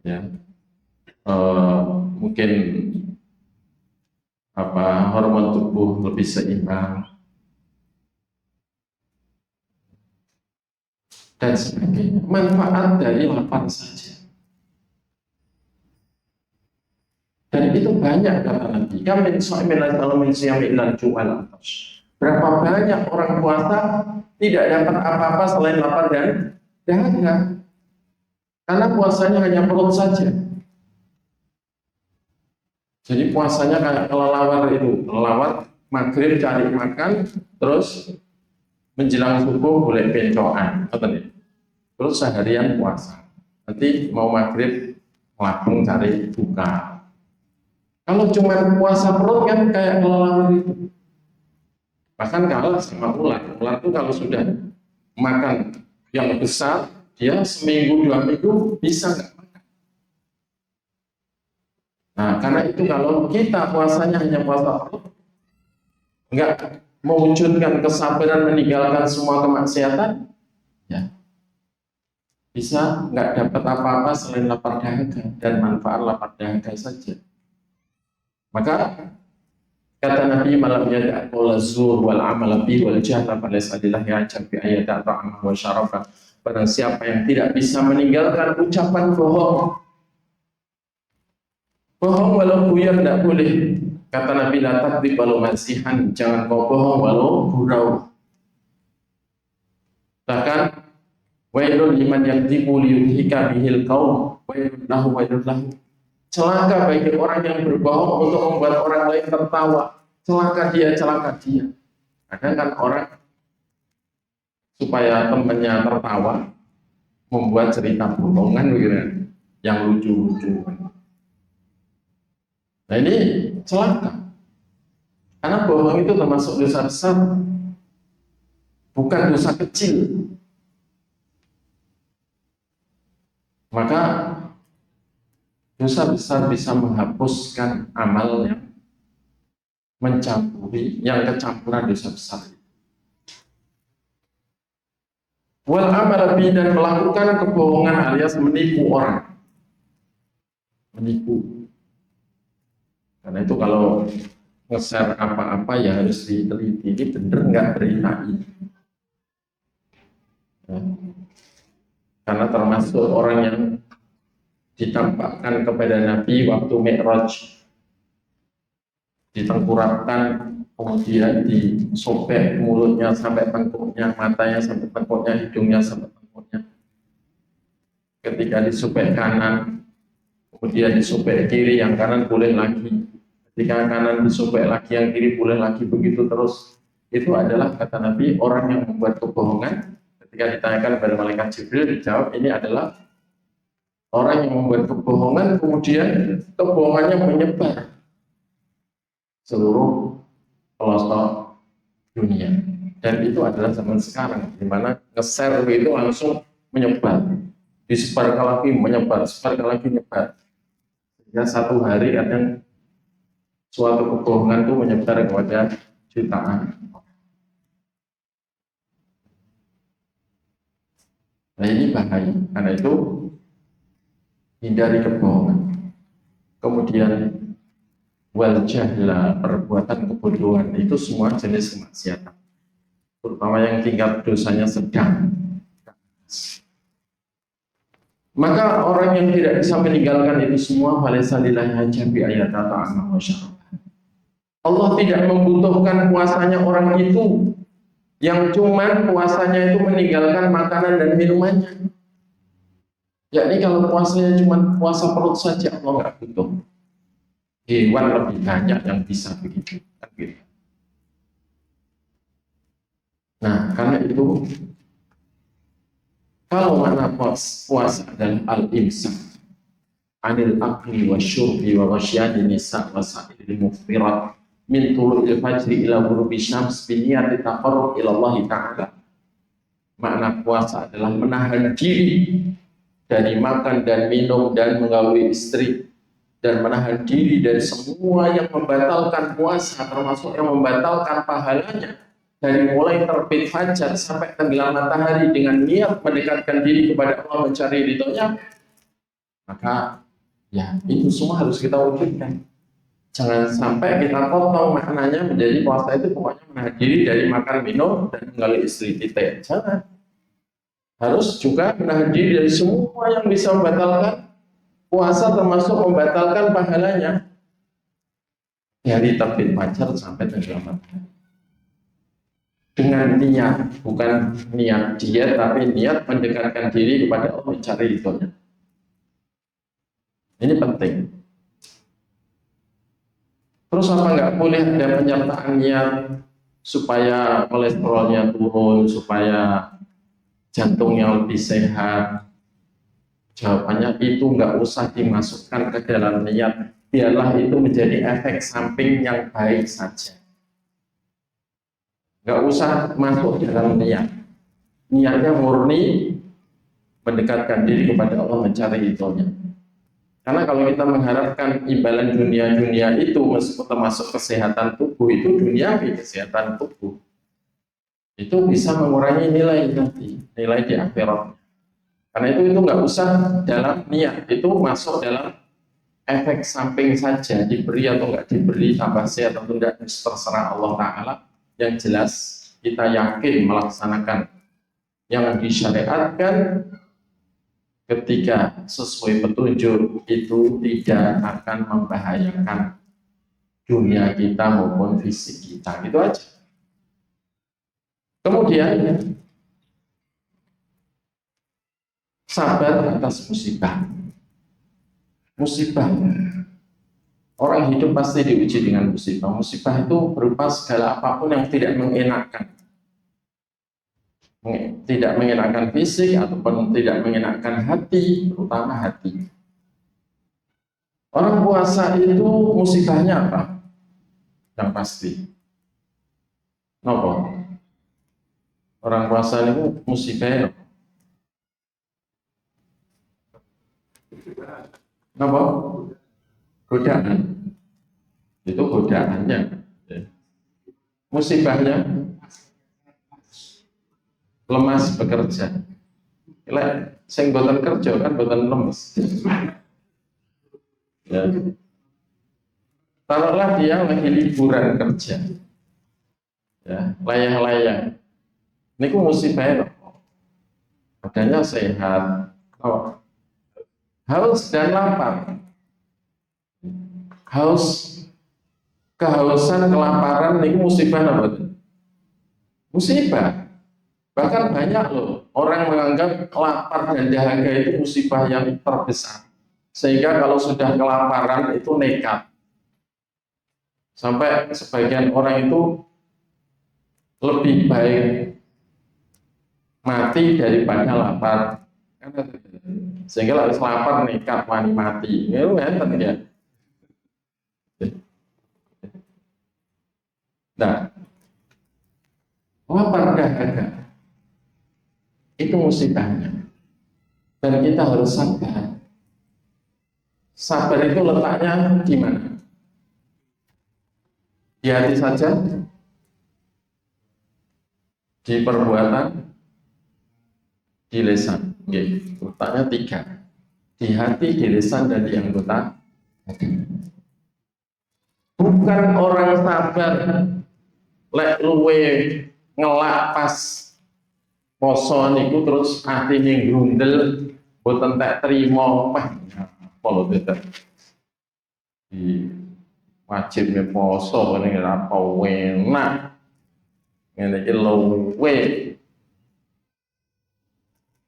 ya, mungkin hormon tubuh lebih seimbang dan sebagainya. Manfaat dari lapar saja. Dan itu banyak kata Nabi. Berapa banyak orang puasa tidak dapat apa-apa selain lapar dan dahaga. Karena puasanya hanya perut saja. Jadi puasanya kayak kelelawar itu, kelelawar maghrib cari makan, terus menjelang subuh boleh pencoan, terus seharian puasa. Nanti mau maghrib langsung cari buka. Kalau cuma puasa perut kan kayak kelelawar itu. Bahkan kalah sama ular. Ular itu kalau sudah makan yang besar, dia seminggu 2 minggu bisa nggak makan. Nah, karena itu kalau kita puasanya hanya puasa perut, nggak mewujudkan kesabaran meninggalkan semua kemaksiatan, ya bisa nggak dapat apa-apa selain lapar dahaga dan manfaat lapar dahaga saja. Maka kata Nabi, malam yada' qawla zur wal amala bi wal jahla falaysa lillahi ajab bi ayata ta'ama wa syarafa. Barang siapa yang tidak bisa meninggalkan ucapan bohong, bohong walau buyar tidak boleh. Kata Nabi, la takdzib walau masihan, jangan kau bohong walau gurau. Bahkan wailun liman yakdzibu liyudhika bihil qaum wailun lahu. Celaka bagi orang yang berbohong untuk membuat orang lain tertawa. Celaka dia. Kadang kan orang supaya temannya tertawa membuat cerita bohongan begitu, yang lucu-lucu. Nah ini celaka. Karena bohong itu termasuk dosa besar, bukan dosa kecil. Maka dosa besar bisa menghapuskan amal yang mencampuri, yang kecampuran dosa besar. Wal amal bi, dan melakukan kebohongan alias menipu orang. Menipu. Karena itu kalau nge-share apa-apa ya harus diteliti, ini bener nggak berita ini. Ya. Karena termasuk orang yang ditampakkan kepada Nabi waktu Mi'raj, ditengkurapkan, kemudian disobek mulutnya sampai tengkuknya, matanya sampai tengkuknya, hidungnya sampai tengkuknya. Ketika disobek kanan, kemudian disobek kiri, yang kanan boleh lagi. Ketika kanan disobek lagi, yang kiri boleh lagi, begitu terus. Itu adalah kata Nabi orang yang membuat kebohongan. Ketika ditanyakan kepada malaikat Jibril, dijawab ini adalah orang yang membuat kebohongan, kemudian kebohongannya menyebar seluruh pelosok dunia. Dan itu adalah zaman sekarang, di mana nge-share itu langsung menyebar, disebarkan lagi, menyebar, sebarkan lagi, menyebar. Ya, satu hari kadang suatu kebohongan itu menyebar kepada jutaan. Nah ini bahaya, karena itu hindari kebohongan. Kemudian wal jahla, perbuatan kebodohan, itu semua jenis kemaksiatan, terutama yang tingkat dosanya sedang. Maka orang yang tidak bisa meninggalkan itu semua, falaysa lillahi hajat bi ayati ta'ama wa syarafa. Allah tidak membutuhkan puasanya orang itu yang cuman puasanya itu meninggalkan makanan dan minumannya. Yakni kalau puasanya cuma puasa perut saja, Allah nggak butuh. Hewan lebih banyak yang bisa begitu. Nah, karena itu, kalau makna puasa adalah al-imsak anil akli wa syurbi wa wasyadi nisa wa sa'il muftirat min tulu'il fajri ila ghurubi syams biniyati taqarrub ila Allah Ta'ala. Makna puasa adalah menahan diri dari makan dan minum dan menggauli istri, dan menahan diri dari semua yang membatalkan puasa, termasuk yang membatalkan pahalanya, dari mulai terbit fajar sampai tenggelam matahari dengan niat mendekatkan diri kepada Allah, mencari ridhonya, maka ya itu semua harus kita wujudkan. Jangan sampai kita potong maknanya menjadi puasa itu pokoknya menahan diri dari makan minum dan menggauli istri, titik. Jangan. Harus juga menahan diri dari semua yang bisa membatalkan puasa, termasuk membatalkan pahalanya dari terbit fajar sampai tenggelam matahari. Dengan niat, bukan niat diet, tapi niat mendekatkan diri kepada Allah, mencari ridhonya. Ini penting. Terus apa nggak boleh ada penyertaan niat supaya kolesterolnya turun, supaya jantungnya lebih sehat? Jawabannya itu nggak usah dimasukkan ke dalam niat. Biarlah itu menjadi efek samping yang baik saja. Nggak usah masuk dalam niat. Niatnya murni mendekatkan diri kepada Allah, mencari ridhonya. Karena kalau kita mengharapkan imbalan dunia itu, meskipun termasuk kesehatan tubuh, itu duniawi, kesehatan tubuh itu bisa mengurangi nilai nanti, nilai di akhirat. Karena itu nggak usah dalam niat, itu masuk dalam efek samping saja, diberi atau nggak diberi, tambah sehat atau tidak, terserah Allah Ta'ala. Yang jelas kita yakin melaksanakan yang disyariatkan ketika sesuai petunjuk itu tidak akan membahayakan dunia kita maupun fisik kita. Itu aja. Kemudian sabar atas musibah. Musibah. Orang hidup pasti diuji dengan musibah. Musibah itu berupa segala apapun yang tidak mengenakan. Tidak mengenakan fisik ataupun tidak mengenakan hati, terutama hati. Orang puasa itu musibahnya apa? Yang pasti. Nopo? Orang puasa itu musibahnya nopo? Godaan. Itu godaannya. Musibahnya lemas bekerja. Lek sing boten kerja kan boten lemes. Ya. Taruhlah dia lagi liburan kerja. Ya, layah-layah. Niku musibah. Badannya sehat. Oh. Haus dan lapar. Haus, kehausan, kelaparan niku musibah apa? Musibah. Bahkan banyak loh orang menganggap lapar dan dahaga itu musibah yang terbesar. Sehingga kalau sudah kelaparan itu nekat. Sampai sebagian orang itu lebih baik mati daripada lapar. Sehingga harus lapar nekat wani mati. Itu ngeten ya. Nah, lapar dahaga itu musibahnya, dan kita harus sabar. Sabar itu letaknya di mana? Di hati saja, di perbuatan, di lisan. Letaknya 3, di hati, di lisan, dan di anggota. Bukan orang sabar lek luwe ngelak pas poso niku terus atine grundel boten tak trimo apa lho beda di wajibnya poso ngene apa enak ngene iki luwe.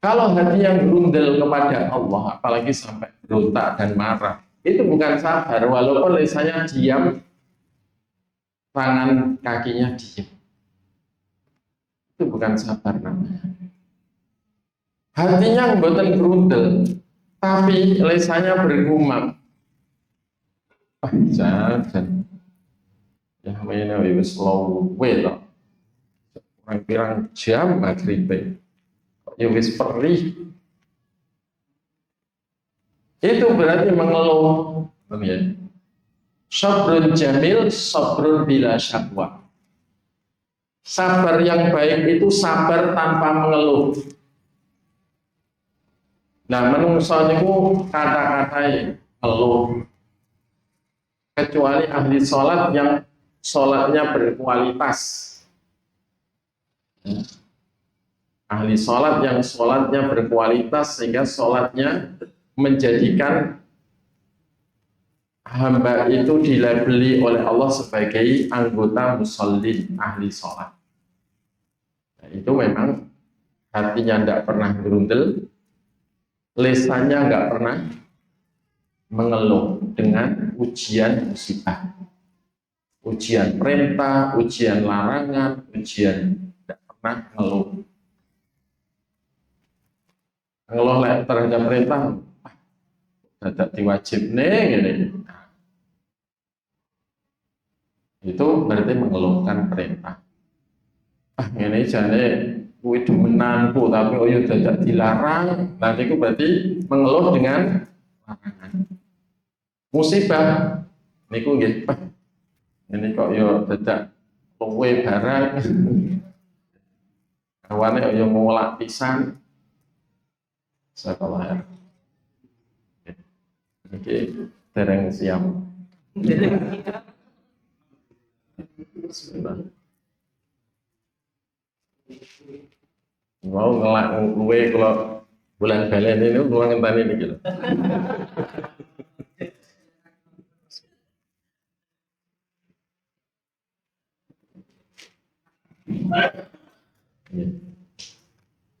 Kalau hati yang grundel kepada Allah, apalagi sampai berontak dan marah, itu bukan sabar, walaupun lisannya diam, tangan kakinya diam. Itu bukan sabar namanya. Hatinya mboten grundel, tapi lisannya bergumam. Jangan. Ya mainnya wis slow way loh. Orang pirang jam maghrib. Ya wis perih. Itu berarti mengeluh. Sabrun jamil, sabrun bila syakwa. Sabar yang baik itu sabar tanpa mengeluh. Nah, menungso niku kata-katanya ngeluh. Kecuali ahli sholat yang sholatnya berkualitas. Ahli sholat yang sholatnya berkualitas sehingga sholatnya menjadikan hamba itu dilabeli oleh Allah sebagai anggota musallin, ahli sholat. Nah, itu memang hatinya tidak pernah gerundel, lesannya nggak pernah mengeluh dengan ujian musibah, ujian perintah, ujian larangan, ujian tidak pernah mengeluh. Ngeluh terhadap perintah, tidak diwajib nih, itu berarti mengeluhkan perintah. Ini jane kuwi demenanku tapi oyo dadak dilarang, nanti itu berarti mengeluh dengan larangan. Musibah niku nggih, ini kok yo dadak luwe barang. Kawane oyo ngolak pisan. Sekolah. Oke, dereng siap. Mau ngelak luwe kalau bulan balen ini kurang ngenteni niki lho.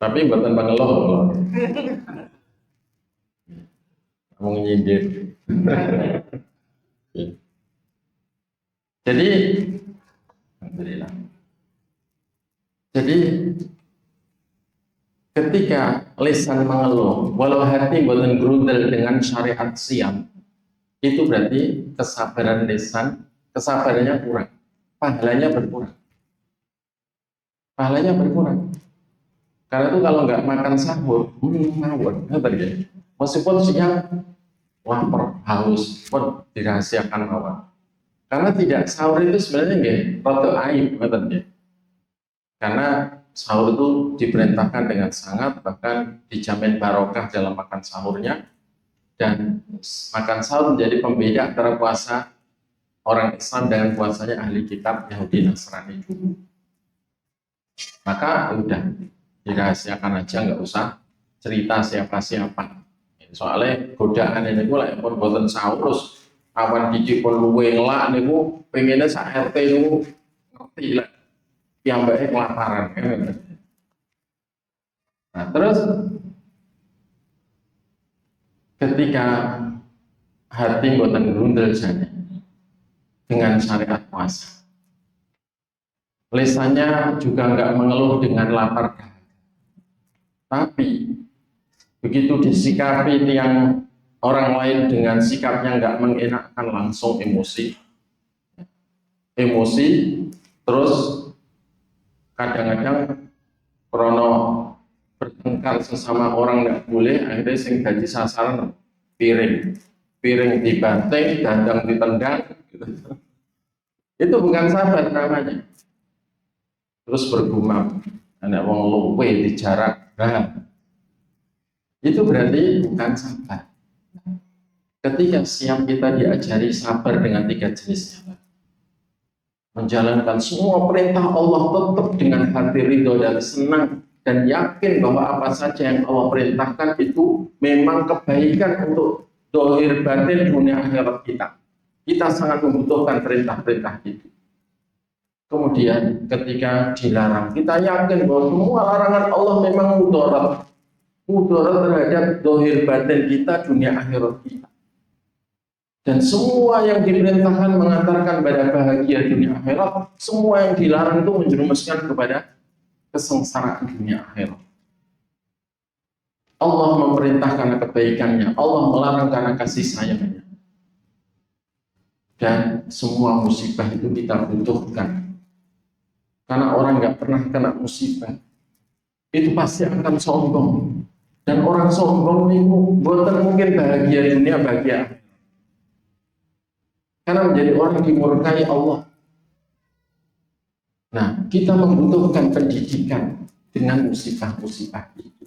Tapi mboten pangeloh kula. Ngomong nyindir. Jadi alhamdulillah. Jadi ketika lisan mengeluh, walau hati mboten grudel dengan syariat siam, itu berarti kesabaran lisan, kesabarannya kurang, pahalanya berkurang. Pahalanya berkurang. Karena itu kalau nggak makan sahur, ngawur, ya. Meskipun siang lapar, haus, pun dirahasiakan mawar. Karena tidak sahur itu sebenarnya nggak rada aib, ya. Karena sahur itu diperintahkan dengan sangat, bahkan dijamin barokah dalam makan sahurnya, dan makan sahur menjadi pembeda antara puasa orang Islam dengan puasanya ahli kitab Yahudi Nasrani. Maka udah dirahasiakan aja, nggak usah cerita siapa-siapa. Soalnya godaan ini gue lah pun boten sahur terus awan didik pun luwe ngelak niku pengennya sak RT niku ngerti lah yang baik kelaparan. Nah terus ketika hati boten grundel saja dengan syariat puasa, lisannya juga nggak mengeluh dengan lapar, tapi begitu disikapi yang orang lain dengan sikapnya nggak mengenakkan, langsung emosi, terus kadang-kadang krono bertengkar sesama orang nggak boleh, akhirnya sing gaji sasaran piring dibanting, dandang ditendang, gitu. Itu bukan sabar namanya. Terus bergumam, anak wong luwe di jarak, itu berarti bukan sabar. Ketika siang kita diajari sabar dengan 3 jenisnya, menjalankan semua perintah Allah tetap dengan hati ridho dan senang, dan yakin bahwa apa saja yang Allah perintahkan itu memang kebaikan untuk dohir batin dunia akhirat kita. Kita sangat membutuhkan perintah-perintah itu. Kemudian ketika dilarang, kita yakin bahwa semua larangan Allah memang mudarat terhadap dohir batin kita, dunia akhirat kita. Dan semua yang diperintahkan mengantarkan pada bahagia dunia akhirat, semua yang dilarang itu menjerumuskan kepada kesengsaraan dunia akhirat. Allah memerintah karena kebaikannya, Allah melarang karena kasih sayangnya. Dan semua musibah itu kita butuhkan. Karena orang nggak pernah kena musibah, itu pasti akan sombong. Dan orang sombong itu bukan mungkin bahagia dunia, bahagia akhirat. Karena menjadi orang dimurkai Allah. Nah, kita membutuhkan pendidikan dengan musibah-musibah itu.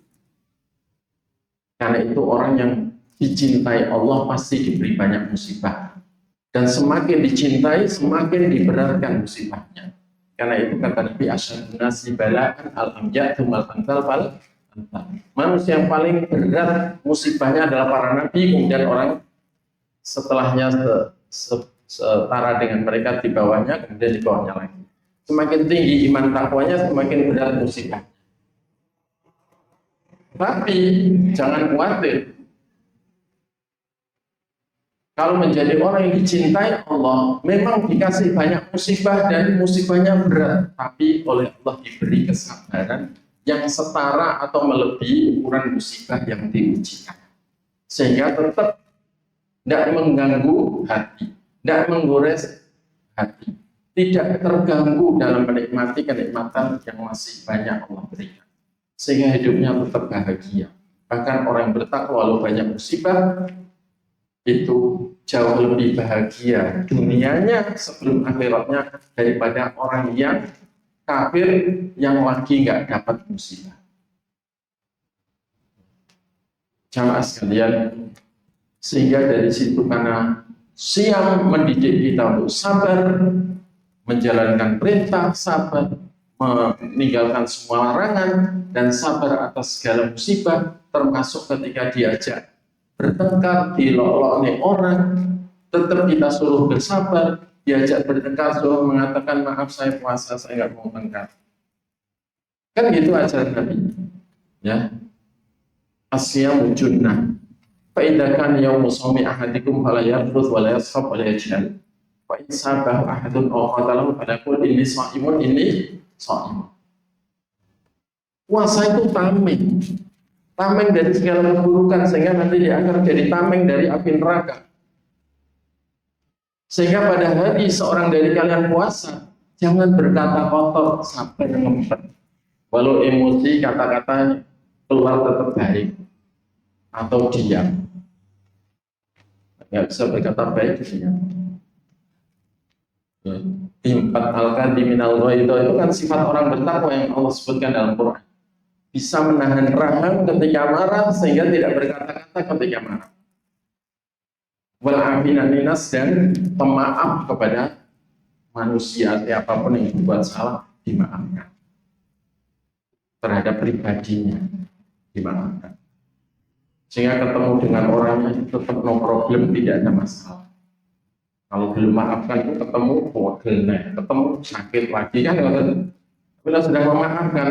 Karena itu orang yang dicintai Allah pasti diberi banyak musibah. Dan semakin dicintai, semakin diberatkan musibahnya. Karena itu kata Nabi Asyhadun nasi bala'an al-amjad tumal antal fal. Manusia yang paling berat musibahnya adalah para nabi, kemudian orang setelahnya setara dengan mereka di bawahnya, kemudian di bawahnya lagi. Semakin tinggi iman takwanya, semakin berat musibah. Tapi jangan khawatir. Kalau menjadi orang yang dicintai Allah, memang dikasih banyak musibah dan musibahnya berat, tapi oleh Allah diberi kesabaran yang setara atau melebihi ukuran musibah yang diujikan. Sehingga tetap tidak mengganggu hati, tidak menggores hati, tidak terganggu dalam menikmati kenikmatan yang masih banyak Allah berikan. Sehingga hidupnya tetap bahagia. Bahkan orang yang bertakwa walau banyak musibah, itu jauh lebih bahagia dunianya sebelum akhiratnya daripada orang yang kafir yang lagi nggak dapat musibah. Jamaah sekalian, sehingga dari situ karena siang mendidik kita untuk sabar, menjalankan perintah, sabar, meninggalkan semua larangan, dan sabar atas segala musibah, termasuk ketika diajak bertengkar, diloloknya orang, tetap kita suruh bersabar, diajak bertengkar, suruh mengatakan maaf saya puasa, saya nggak mau tengkar. Kan gitu ajaran Nabi. Ya, asyamu junnah. Fa idza kana yaumu shaumi ahadikum fala yarfuth wa la yashab wa la yajhal. Fa in sabahu ahadun aw qatalahu falaqul inni shaimun inni shaimun. Puasa itu tameng dari segala keburukan, sehingga nanti dia akan jadi tameng dari api neraka. Sehingga pada hari seorang dari kalian puasa, jangan berkata kotor, sabar ngempet. Walau emosi, kata-kata keluar tetap baik atau diam. Nggak bisa berkata baik, diam. Impat al-kadhi minal ghaidh itu kan sifat orang bertakwa yang Allah sebutkan dalam Quran. Bisa menahan rahang ketika marah sehingga tidak berkata-kata ketika marah. Wal afinan minas, dan pemaaf kepada manusia siapapun yang berbuat salah dimaafkan. Terhadap pribadinya dimaafkan. Sehingga ketemu dengan orangnya tetap no problem, tidak ada masalah. Kalau belum maafkan itu ketemu ketemu sakit lagi kan, bila sudah memaafkan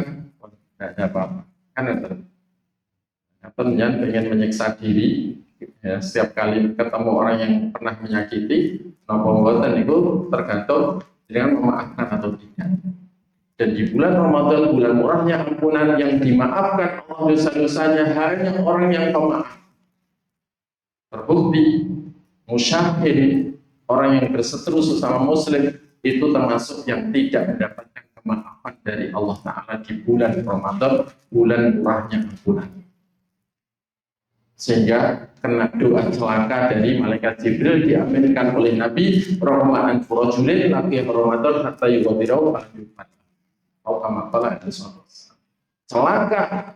tidak ada apa-apa kan. Atau pengen menyiksa diri ya, setiap kali ketemu orang yang pernah menyakiti, nopo-nopo itu tergantung dengan memaafkan atau tidak. Dan di bulan Ramadan, bulan murahnya ampunan, yang dimaafkan Allah dosa-dosanya hanya orang yang pemaaf. Terbukti musyahid, orang yang berseteru sesama muslim, itu termasuk yang tidak mendapatkan kemaafan dari Allah Ta'ala di bulan Ramadan, bulan murahnya ampunan. Sehingga kena doa celaka dari malaikat Jibril, diaminkan oleh Nabi, rahmatan furajulin laki Ramadan hatta yuwadirau al-jumat. Celaka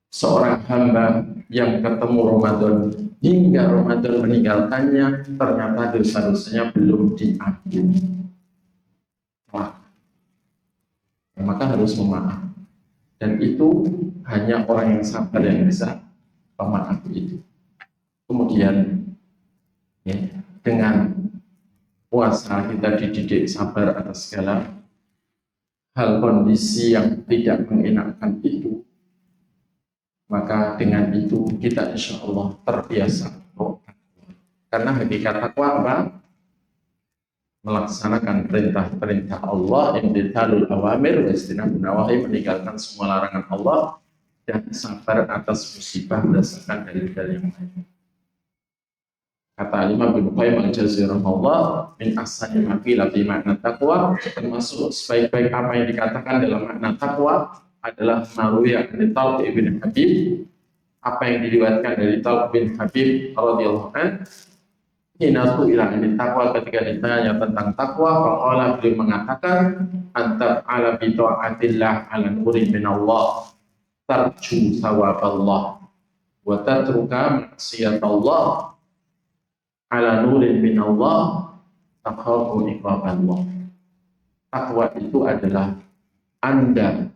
seorang hamba yang ketemu Ramadan hingga Ramadan meninggalkannya, ternyata dosa-dosanya belum diampuni. Maka harus memaaf, dan itu hanya orang yang sabar yang bisa memaaf itu. Kemudian ya, dengan puasa kita dididik sabar atas segala hal kondisi yang tidak mengenakkan itu, maka dengan itu kita insya Allah terbiasa. Karena hakikat takwa apa? Melaksanakan perintah-perintah Allah, imtithalul awamir wa istinabun nawahi, meninggalkan semua larangan Allah, dan sabar atas musibah berdasarkan dalil-dalil yang lain. Kata Imam Ibnu Qayyim al-Jauziyah rahimahullah, min ahsani ma qila fi makna taqwa, termasuk sebaik-baik apa yang dikatakan dalam makna takwa adalah Marwiya dari Talq bin Habib, apa yang diriwayatkan dari Talq bin Habib radhiyallahu anhu. Hina su'ila anit taqwa, ketika ditanya tentang takwa, faqala, beliau mengatakan, anta ala bi ta'atillah ala nurin min Allah, tarju sawaballah, wa tatruka maksiatallah ala nurin min Allah, takhafu iqaballah. Takwa itu adalah Anda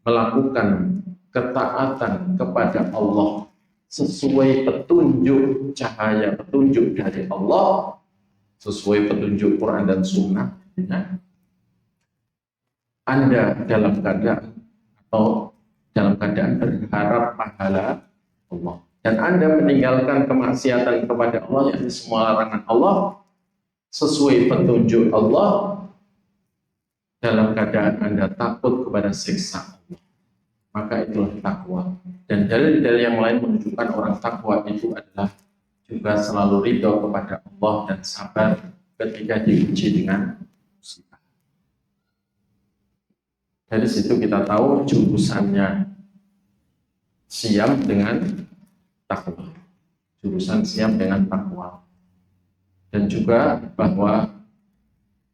melakukan ketaatan kepada Allah sesuai petunjuk, cahaya petunjuk dari Allah, sesuai petunjuk Quran dan Sunnah. Anda dalam keadaan berharap pahala Allah, dan Anda meninggalkan kemaksiatan kepada Allah, yakni semua larangan Allah, sesuai petunjuk Allah, dalam keadaan Anda takut kepada siksa Allah. Maka itulah takwa. Dan dalil-dalil yang lain menunjukkan orang takwa itu adalah juga selalu ridho kepada Allah dan sabar ketika diuji dengan musibah. Dari situ kita tahu jurusannya siam dengan takwa. Jurusan siam dengan takwa. Dan juga bahwa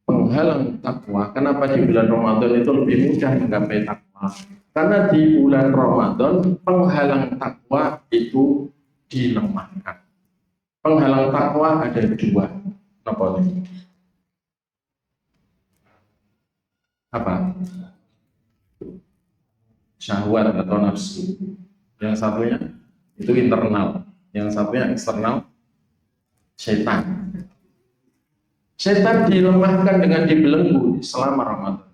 penghalang takwa, kenapa di bulan Ramadan itu lebih mudah menggapai takwa? Karena di bulan Ramadan penghalang takwa itu dilemahkan. Penghalang takwa ada dua. Apa? Syahwat atau nafsu. Yang satunya itu internal, yang satunya eksternal, setan. Setan dilemahkan dengan dibelenggu selama Ramadan.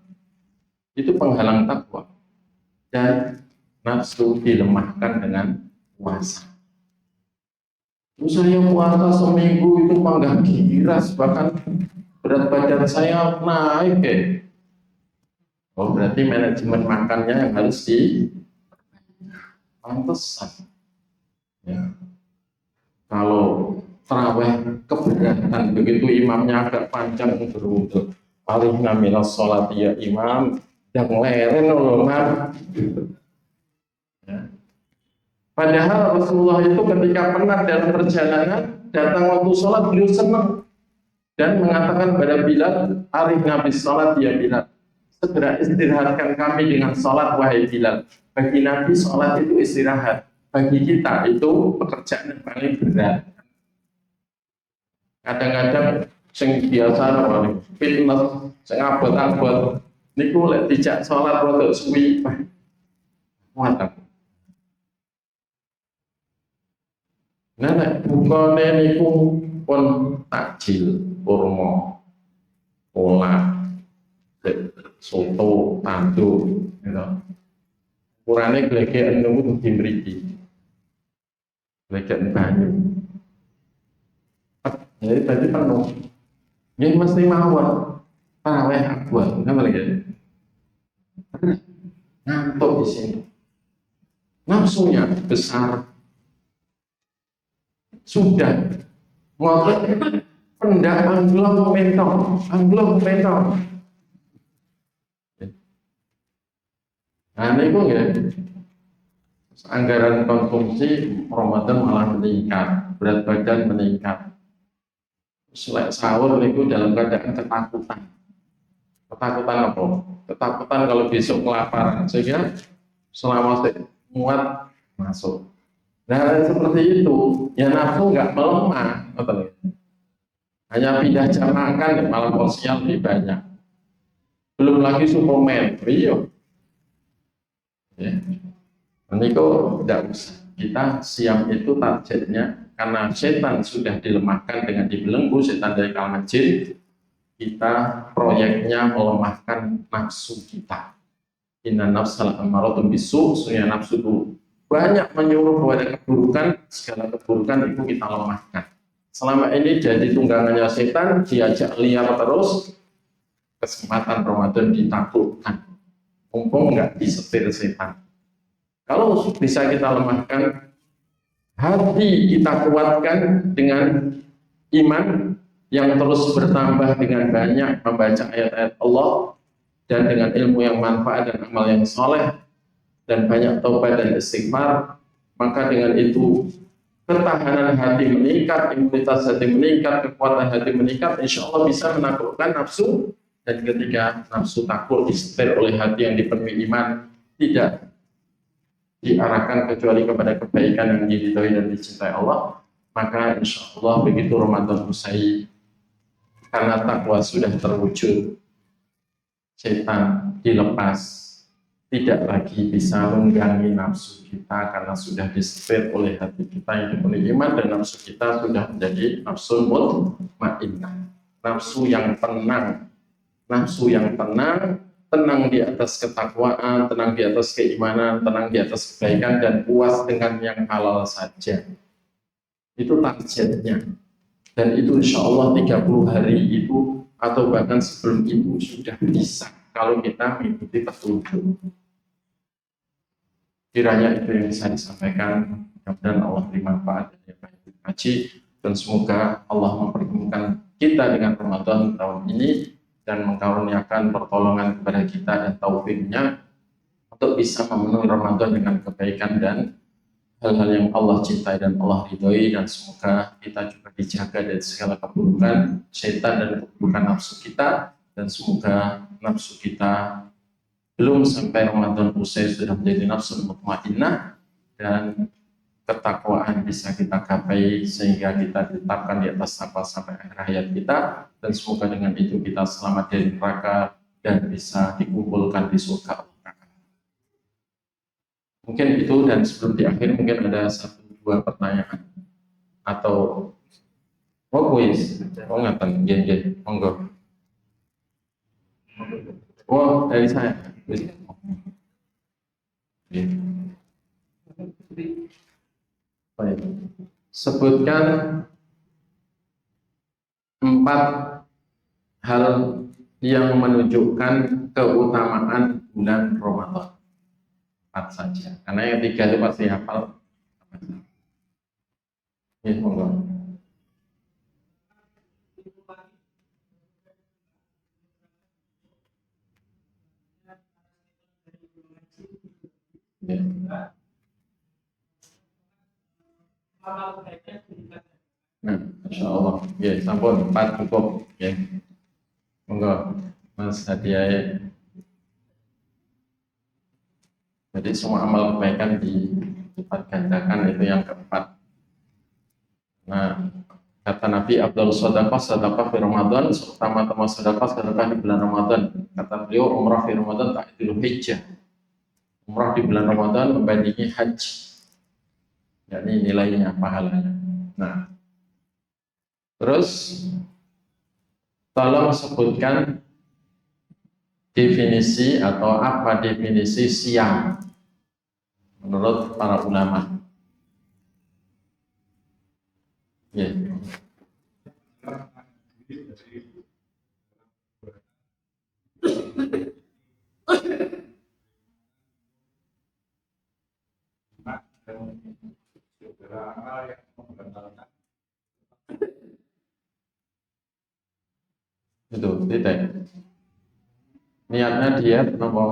Itu penghalang takwa. Dan nafsu dilemahkan dengan puasa. Saya puasa seminggu itu panggah giras, bahkan berat badan saya naik ya. Oh, berarti manajemen makannya yang harus pantesan. Ya. Kalau taraweh keberatan begitu imamnya agak panjang berwudu, paling ngamilah sholat ya imam, yang leren loh ya. Padahal Rasulullah itu ketika penat dalam perjalanan, datang waktu sholat beliau senang dan mengatakan kepada Bilal, arif nabi sholat ya Bilal, segera istirahatkan kami dengan sholat wahai Bilal. Bagi Nabi sholat itu istirahat, bagi kita itu pekerjaan yang paling berat. Kadang-kadang sing biasa fitness, sing abot-abot niku lek dijak sholat rodok suwi muat. Nah, nek bukane niku pun takjil, kurma, kolak, soto, tandu, gitu. Kurane glegeken niku di mriki. Glegeken banyu. Jadi tadi penuh. Ini mesti mawon. Taraweh abot, napa lagi? Ngantuk di sini. Nafsunya besar. Sudah ngotot pendak angglong mentong. Nah, ini kok ya, anggaran konsumsi Ramadan malah meningkat, berat badan meningkat. Selek sahur itu dalam keadaan ketakutan. Ketakutan apa? Ketakutan kalau besok kelaparan, sehingga selama muat masuk. Nah, seperti itu, ya nafsu nggak melemah, betul. Hanya pindah jam makan, malah porsinya lebih banyak. Belum lagi suplemen, iya. Ya. Nanti kok tidak usah. Kita siam itu targetnya, karena setan sudah dilemahkan dengan dibelenggu, setan dari kalangan jin. Kita proyeknya melemahkan nafsu kita. Inna nafsal amaratun bisu, sunya nafsu itu banyak menyuruh kepada keburukan, segala keburukan itu kita lemahkan. Selama ini jadi tunggangannya setan, diajak liar terus, kesempatan Ramadan ditaklukkan. Mumpung nggak disetir setan. Kalau bisa kita lemahkan, hati kita kuatkan dengan iman yang terus bertambah dengan banyak membaca ayat-ayat Allah dan dengan ilmu yang manfaat dan amal yang soleh, dan banyak taubat dan istighfar, maka dengan itu ketahanan hati meningkat, imunitas hati meningkat, kekuatan hati meningkat, insya Allah bisa menaklukkan nafsu. Dan ketika nafsu takut disetir oleh hati yang dipenuhi iman, tidak diarahkan kecuali kepada kebaikan yang diridhoi dan dicintai Allah, maka insya Allah begitu Ramadan usai, karena takwa sudah terwujud, setan dilepas, tidak lagi bisa mengganggu nafsu kita karena sudah disetir oleh hati kita yang dipenuhi iman, dan nafsu kita sudah menjadi nafsu mutmainnah, nafsu yang tenang, nafsu yang tenang, tenang di atas ketakwaan, tenang di atas keimanan, tenang di atas kebaikan, dan puas dengan yang halal saja. Itu targetnya. Dan itu insya Allah 30 hari itu atau bahkan sebelum itu sudah bisa kalau kita mengikuti petunjuk. Kiranya itu yang bisa disampaikan. Mudah-mudahan Allah beri manfaat dari haji, dan semoga Allah mempertemukan kita dengan Ramadan tahun ini dan mengkaruniakan pertolongan kepada kita dan taufiknya untuk bisa memenuhi Ramadan dengan kebaikan dan hal-hal yang Allah cintai dan Allah ridhoi, dan semoga kita juga dijaga dari segala keburukan setan dan keburukan nafsu kita, dan semoga nafsu kita belum sampai Ramadan usai sudah menjadi nafsu mutmainnah, dan ketakwaan bisa kita gapai sehingga kita ditetapkan di atas takwa sampai akhir hayat kita, dan semoga dengan itu kita selamat dari neraka dan bisa dikumpulkan di surga Allah. Mungkin itu, dan sebelum di akhir mungkin ada 1-2 pertanyaan atau kuis, ngaten nggih, monggo. Dari saya. Baik. Sebutkan 4 hal yang menunjukkan keutamaan bulan Ramadan. 4 saja, karena yang 3 itu pasti hafal. Ya, monggo. Ya. Nah, insya Allah, ya, sampun 4 cukup, ya. Monggo, Mas Hadiah. Jadi semua amal kebaikan dilipat gandakan, itu yang keempat. Nah, kata Nabi, Abdul Sadaqah Sadaqah fi Ramadan, utama-tama sedekah sedekah di bulan Ramadan. Kata beliau, umrah fi Ramadan ta'dilul hijjah. Umrah di bulan Ramadan membandingi haji, yakni nilainya, pahalanya. Nah, terus tolong sebutkan definisi atau apa definisi siam menurut para ulama. Ya. Itu titik. Niatnya diet apa?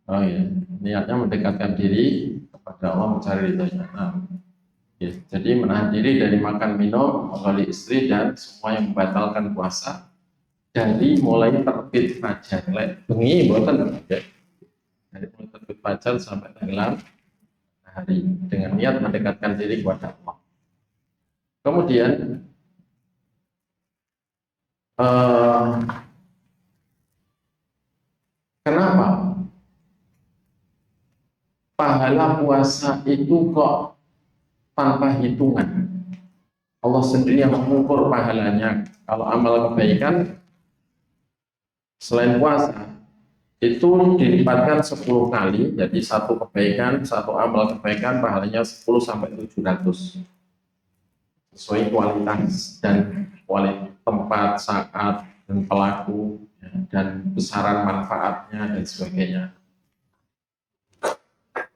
Oh iya, niatnya mendekatkan diri kepada Allah, mencari ridhonya. Nah, ya, jadi menahan diri dari makan minum, menggali istri, dan semua yang membatalkan puasa dari mulai terbit fajar, bengi boten ya. Dari mulai terbit fajar sampai tenggelam hari, dengan niat mendekatkan diri kepada Allah. Kemudian kenapa pahala puasa itu kok tanpa hitungan? Allah sendiri yang mengukur pahalanya. Kalau amal kebaikan selain puasa itu dilipatkan 10 kali, jadi satu kebaikan, satu amal kebaikan pahalanya 10 sampai 700 sesuai kualitas dan kualitas tempat, saat, dan pelaku, ya, dan besaran manfaatnya dan sebagainya.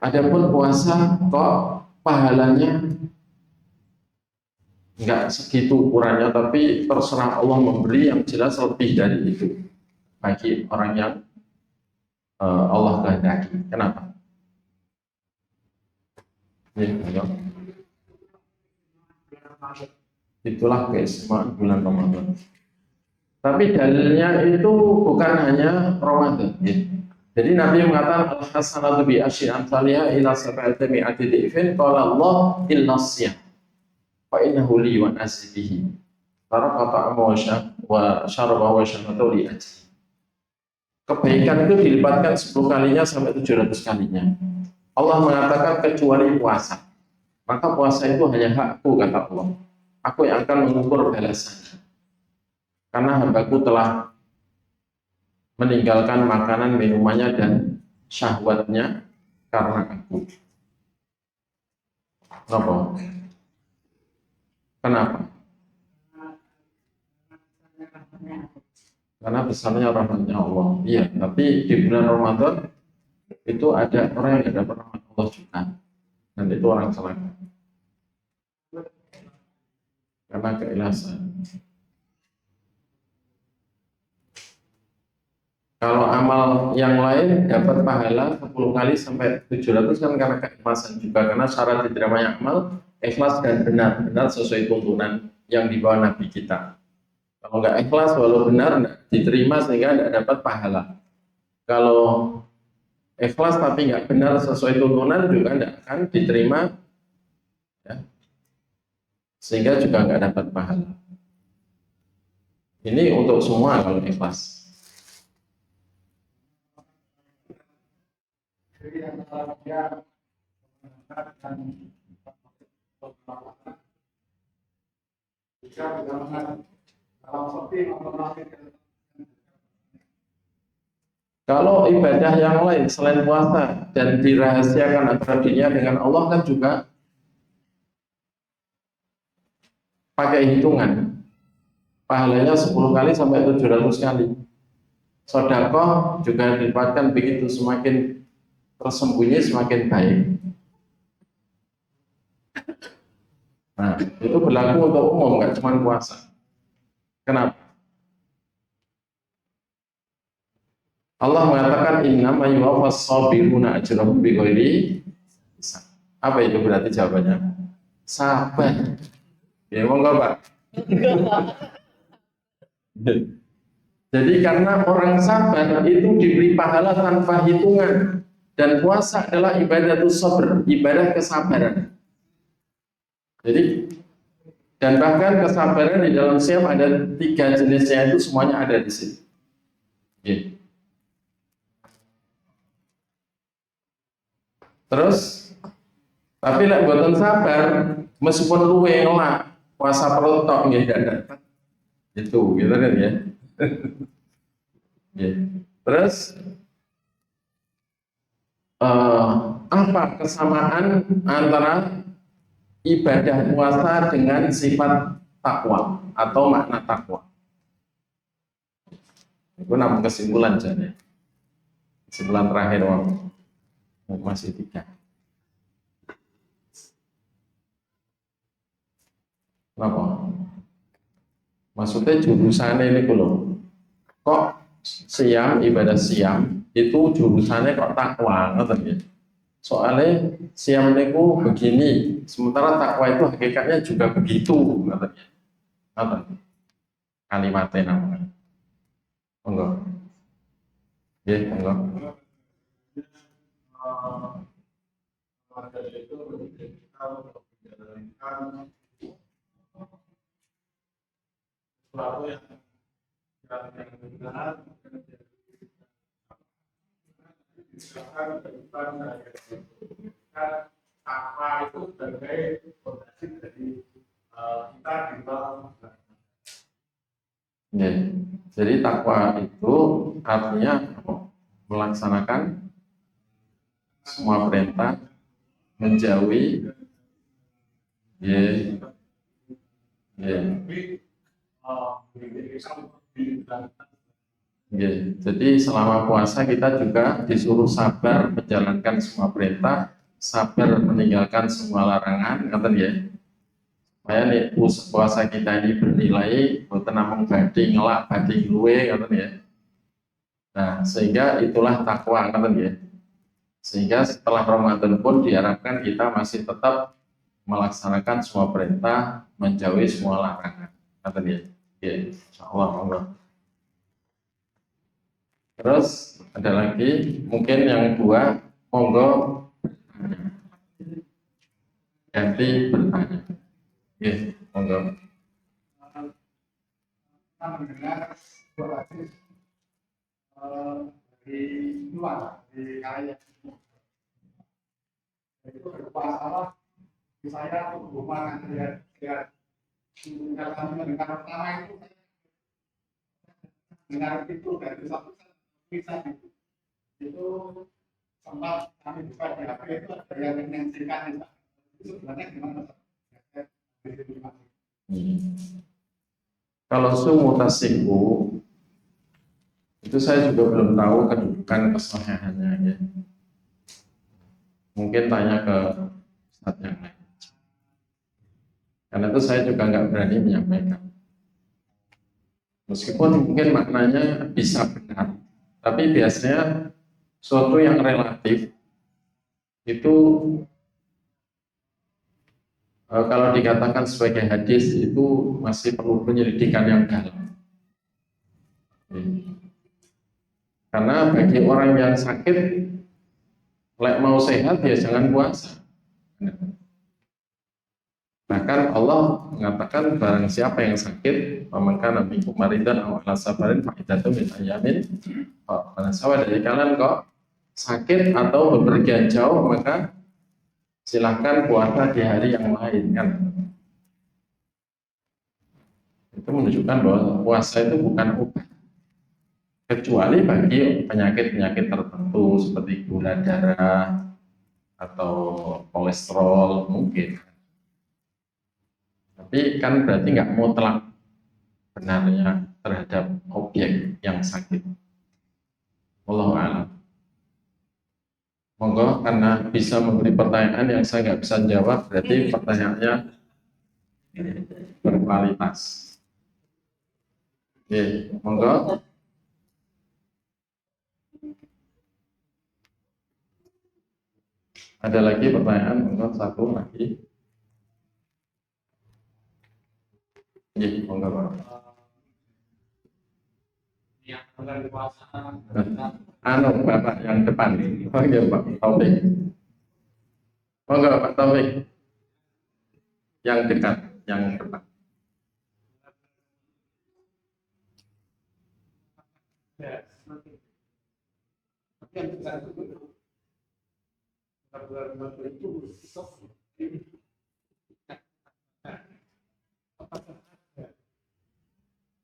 Adapun puasa kok pahalanya nggak segitu ukurannya, tapi terserah Allah memberi, yang jelas lebih dari itu bagi orang yang Allah kehendaki. Kenapa? Ya, itulah keistimewaan bulan Ramadan. Tapi dalilnya itu bukan hanya Ramadan. Ya. Jadi Nabi mengatakan al-hasanatu bi asyri amsalha ila sab'ati mi'ati dhifin qala Allah illa siyam fa innahu li wa nasibihi taraka ta'ama wa syaraba wa syamata li ajli. Kebaikan itu dilipatkan 10 kalinya sampai 700 kalinya. Allah mengatakan kecuali puasa. Maka puasa itu hanya hakku, kata Allah. Aku yang akan mengukur balasannya. Karena hambaku telah meninggalkan makanan, minumannya, dan syahwatnya karena aku. Kenapa? Karena besarnya rahmatnya Allah. Iya, tapi di bulan Ramadan itu ada orang yang tidak dapat rahmat Allah juga. Dan itu orang celaka. Karena keikhlasan. Kalau amal yang lain dapat pahala 10 kali sampai 700 kan karena keikhlasan juga. Karena syarat diterimanya amal ikhlas dan benar sesuai tuntunan yang dibawa Nabi kita. Kalau nggak ikhlas walau benar nggak diterima sehingga nggak dapat pahala. Kalau ikhlas tapi nggak benar sesuai tuntunan juga nggak akan diterima, ya. Sehingga juga nggak dapat pahala. Ini untuk semua kalau ikhlas. Kalau ibadah yang lain selain puasa dan dirahasiakan antara dirinya dengan Allah kan juga pakai hitungan. Pahalanya 10 kali sampai 700 kali. Sedekah juga dilipatkan begitu, semakin tersembunyi semakin baik. Nah, itu berlaku untuk umum, nggak cuma puasa. Kenapa? Allah mengatakan innama yuwaffas sabiruna ajrahum bighairi hisab. Apa itu berarti jawabannya? Sabar. Ya, monggo, Pak. Jadi karena orang sabar itu diberi pahala tanpa hitungan, dan puasa adalah ibadah sabr, ibadah kesabaran. Jadi dan bahkan kesabaran di dalam siam ada 3 jenisnya, itu semuanya ada di sini. Okay. Terus tapi lek boten sabar meskipun luwe ngelak puasa perut tok nggih ndak dapat. Itu gitu kan ya. Ya. Terus apa kesamaan antara ibadah puasa dengan sifat takwa atau makna takwa? Itu namanya kesimpulan jadi. Kesimpulan terakhir masih 3. Kenapa? Maksudnya jurusannya ini loh. Kok siam, ibadah siam itu jurusannya kok takwa, ngerti ya? Soalnya siam niku begini, sementara takwa itu hakikatnya juga begitu, ngerti ya? Ngerti? Kalimatnya namanya. Enggak. Ya, enggak. Takwa itu sebagai fondasi dari kita di dalam. Ya, jadi takwa itu artinya melaksanakan semua perintah, menjauhi, jadi selama puasa kita juga disuruh sabar menjalankan semua perintah, sabar meninggalkan semua larangan, kata ya. Supaya nih puasa kita ini bernilai, boten namung badhe ngelak badhe luwe, kata ya. Nah, sehingga itulah takwa kan ya. Sehingga setelah Ramadan pun diharapkan kita masih tetap melaksanakan semua perintah, menjauhi semua larangan. Kata dia. Ya, insyaallah Allah. Terus ada lagi, mungkin yang kedua, monggo ganti bertanya. Ya, monggo. Kita mendengar dua hadis dari luar, dari kaya itu berupa Allah saya hubungan dengan kami mendengar pertama itu dengar itu dari satu kisah itu sempat kami buka di HP itu ada yang menyaksikan itu sebenarnya gimana Pak? Kalau sumutasiku itu saya juga belum tahu kedudukan kesahihannya ya. Mungkin tanya ke Ustadz yang lain. Karena itu saya juga nggak berani menyampaikan. Meskipun mungkin maknanya bisa benar, tapi biasanya suatu yang relatif itu kalau dikatakan sebagai hadis itu masih perlu penyelidikan yang dalam. Karena bagi orang yang sakit, lek mau sehat ya jangan puasa. Bahkan Allah mengatakan barang siapa yang sakit, maka nabi kumaridan awal sabarin faidatu min ayamin. Barang siapa dari kalian kok sakit atau bepergian jauh, maka silahkan puasa di hari yang lain kan. Itu menunjukkan bahwa puasa itu bukan obat, kecuali bagi penyakit-penyakit tertentu seperti gula darah atau kolesterol mungkin. Tapi kan berarti nggak mutlak benarnya terhadap objek yang sakit. Wallahu a'lam. Monggo, karena bisa memberi pertanyaan yang saya nggak bisa jawab, berarti pertanyaannya berkualitas. Oke, monggo. Ada lagi pertanyaan? Monggo, satu lagi. Iya, monggo Pak. Anu Bapak yang depan. Oke Pak Taufik. Monggo Pak Taufik. Yang dekat, yang depan.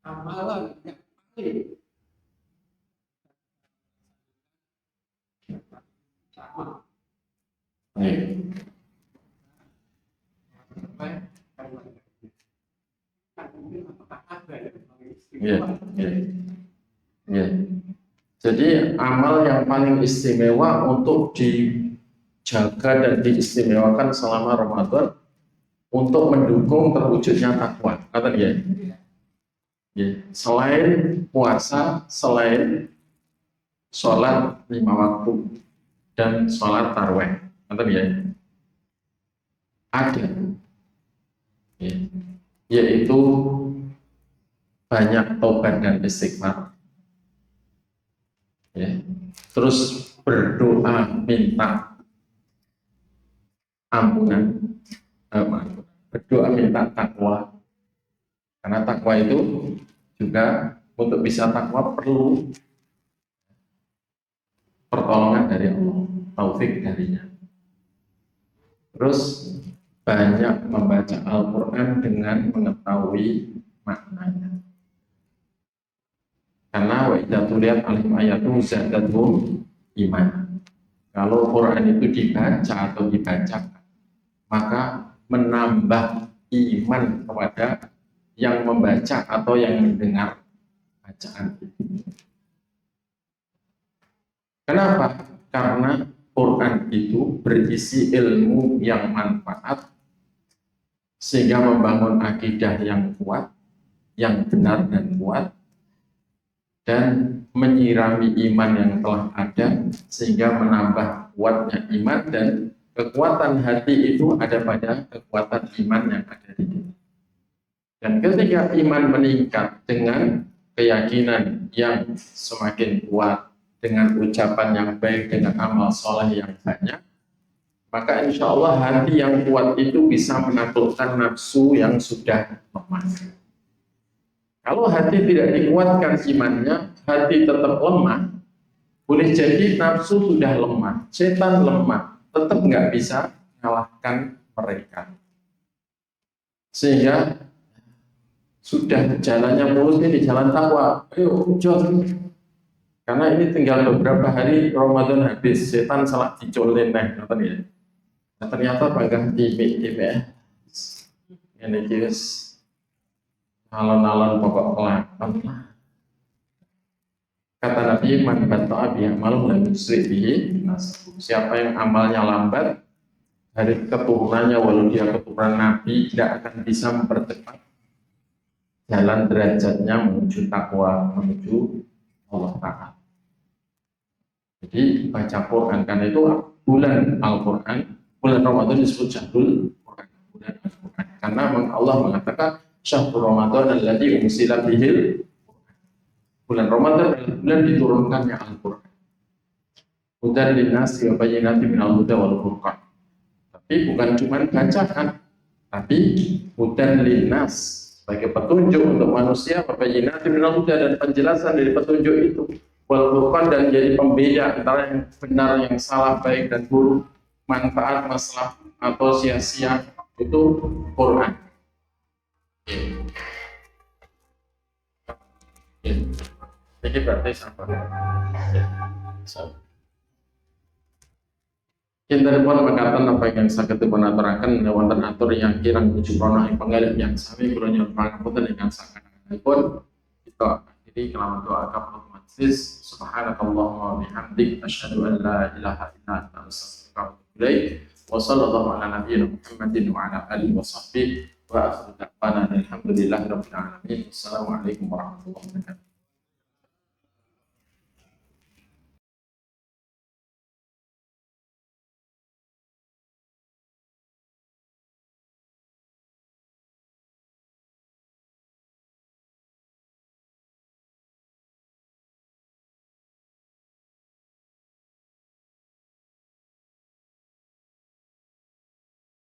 Amalan yang paling sama. Iya, iya, iya. Jadi amal yang paling istimewa untuk dijaga dan diistimewakan selama Ramadan untuk mendukung terwujudnya takwa, kata dia. Ya, selain puasa, selain sholat 5 waktu dan sholat tarawih, kata dia, ada, ya, yaitu banyak tobat dan istighfar, ya. Terus berdoa minta ampunan, berdoa minta takwa, karena takwa itu juga untuk bisa takwa perlu pertolongan dari Allah, taufik darinya. Terus banyak membaca Al-Quran dengan mengetahui maknanya. Karena wa idza tuliyat alaihim ayatu zadatuhum iman. Kalau Quran itu dibaca atau dibacakan, maka menambah iman kepada yang membaca atau yang mendengar bacaan. Kenapa? Karena Quran itu berisi ilmu yang manfaat sehingga membangun akidah yang kuat, yang benar dan kuat, dan menyirami iman yang telah ada sehingga menambah kuatnya iman, dan kekuatan hati itu ada pada kekuatan iman yang ada di kita. Dan ketika iman meningkat dengan keyakinan yang semakin kuat, dengan ucapan yang baik, dengan amal soleh yang banyak, maka insya Allah hati yang kuat itu bisa menaklukkan nafsu yang sudah lemah. Kalau hati tidak dikuatkan imannya, hati tetap lemah, boleh jadi nafsu sudah lemah, setan lemah, tetap nggak bisa mengalahkan mereka. Sehingga sudah jalannya mulus ini, jalan takwa, ayo jom. Karena ini tinggal beberapa hari Ramadan habis, setan salah dicolin nih, ya. Nah, ternyata bangga timik ya. Ini guys. Alon-alon pokok kelakon. Kata Nabi, man batta'a bi amal lam yusri bihi. Siapa yang amalnya lambat dari keturunannya, walau dia keturunan Nabi, tidak akan bisa mempercepat jalan derajatnya menuju takwa, menuju Allah Ta'ala. Jadi baca Quran, karena itu bulan Al-Quran, bulan Ramadan disebut syahrul Quran, bulan Al-Quran. Karena Allah mengatakan syahrul Ramadan alladzi unzila fihil, bulan Ramadan adalah bulan diturunkannya Al-Quran. Hudan linnasi wa bayyinatin minal huda wal furqan. Tapi bukan cuma bacaan, tapi hudan linnas, sebagai petunjuk untuk manusia, wa bayyinatin minal huda, dan penjelasan dari petunjuk itu, wal furqan, dan jadi pembeda antara yang benar, yang salah, baik dan buruk, manfaat, masalah atau sia-sia, itu Quran. Ini berarti sama. Kita pun mengatakan apa yang sakit pun aturakan wonten atur yang kirang tujuh rono yang penggalih yang sami kula nyuwun pangapunten ingkang saking pun kita akhiri kelawan doa kafaratul majlis. Subhanakallahumma wa bihamdik asyhadu an la ilaha illa anta astaghfiruka wa atubu ilaik. Wa sallallahu ala nabiyyina Muhammadin wa ala alihi wa sahbihi wa akhiru da'wana alhamdulillahi rabbil alamin. Assalamualaikum warahmatullahi wabarakatuh.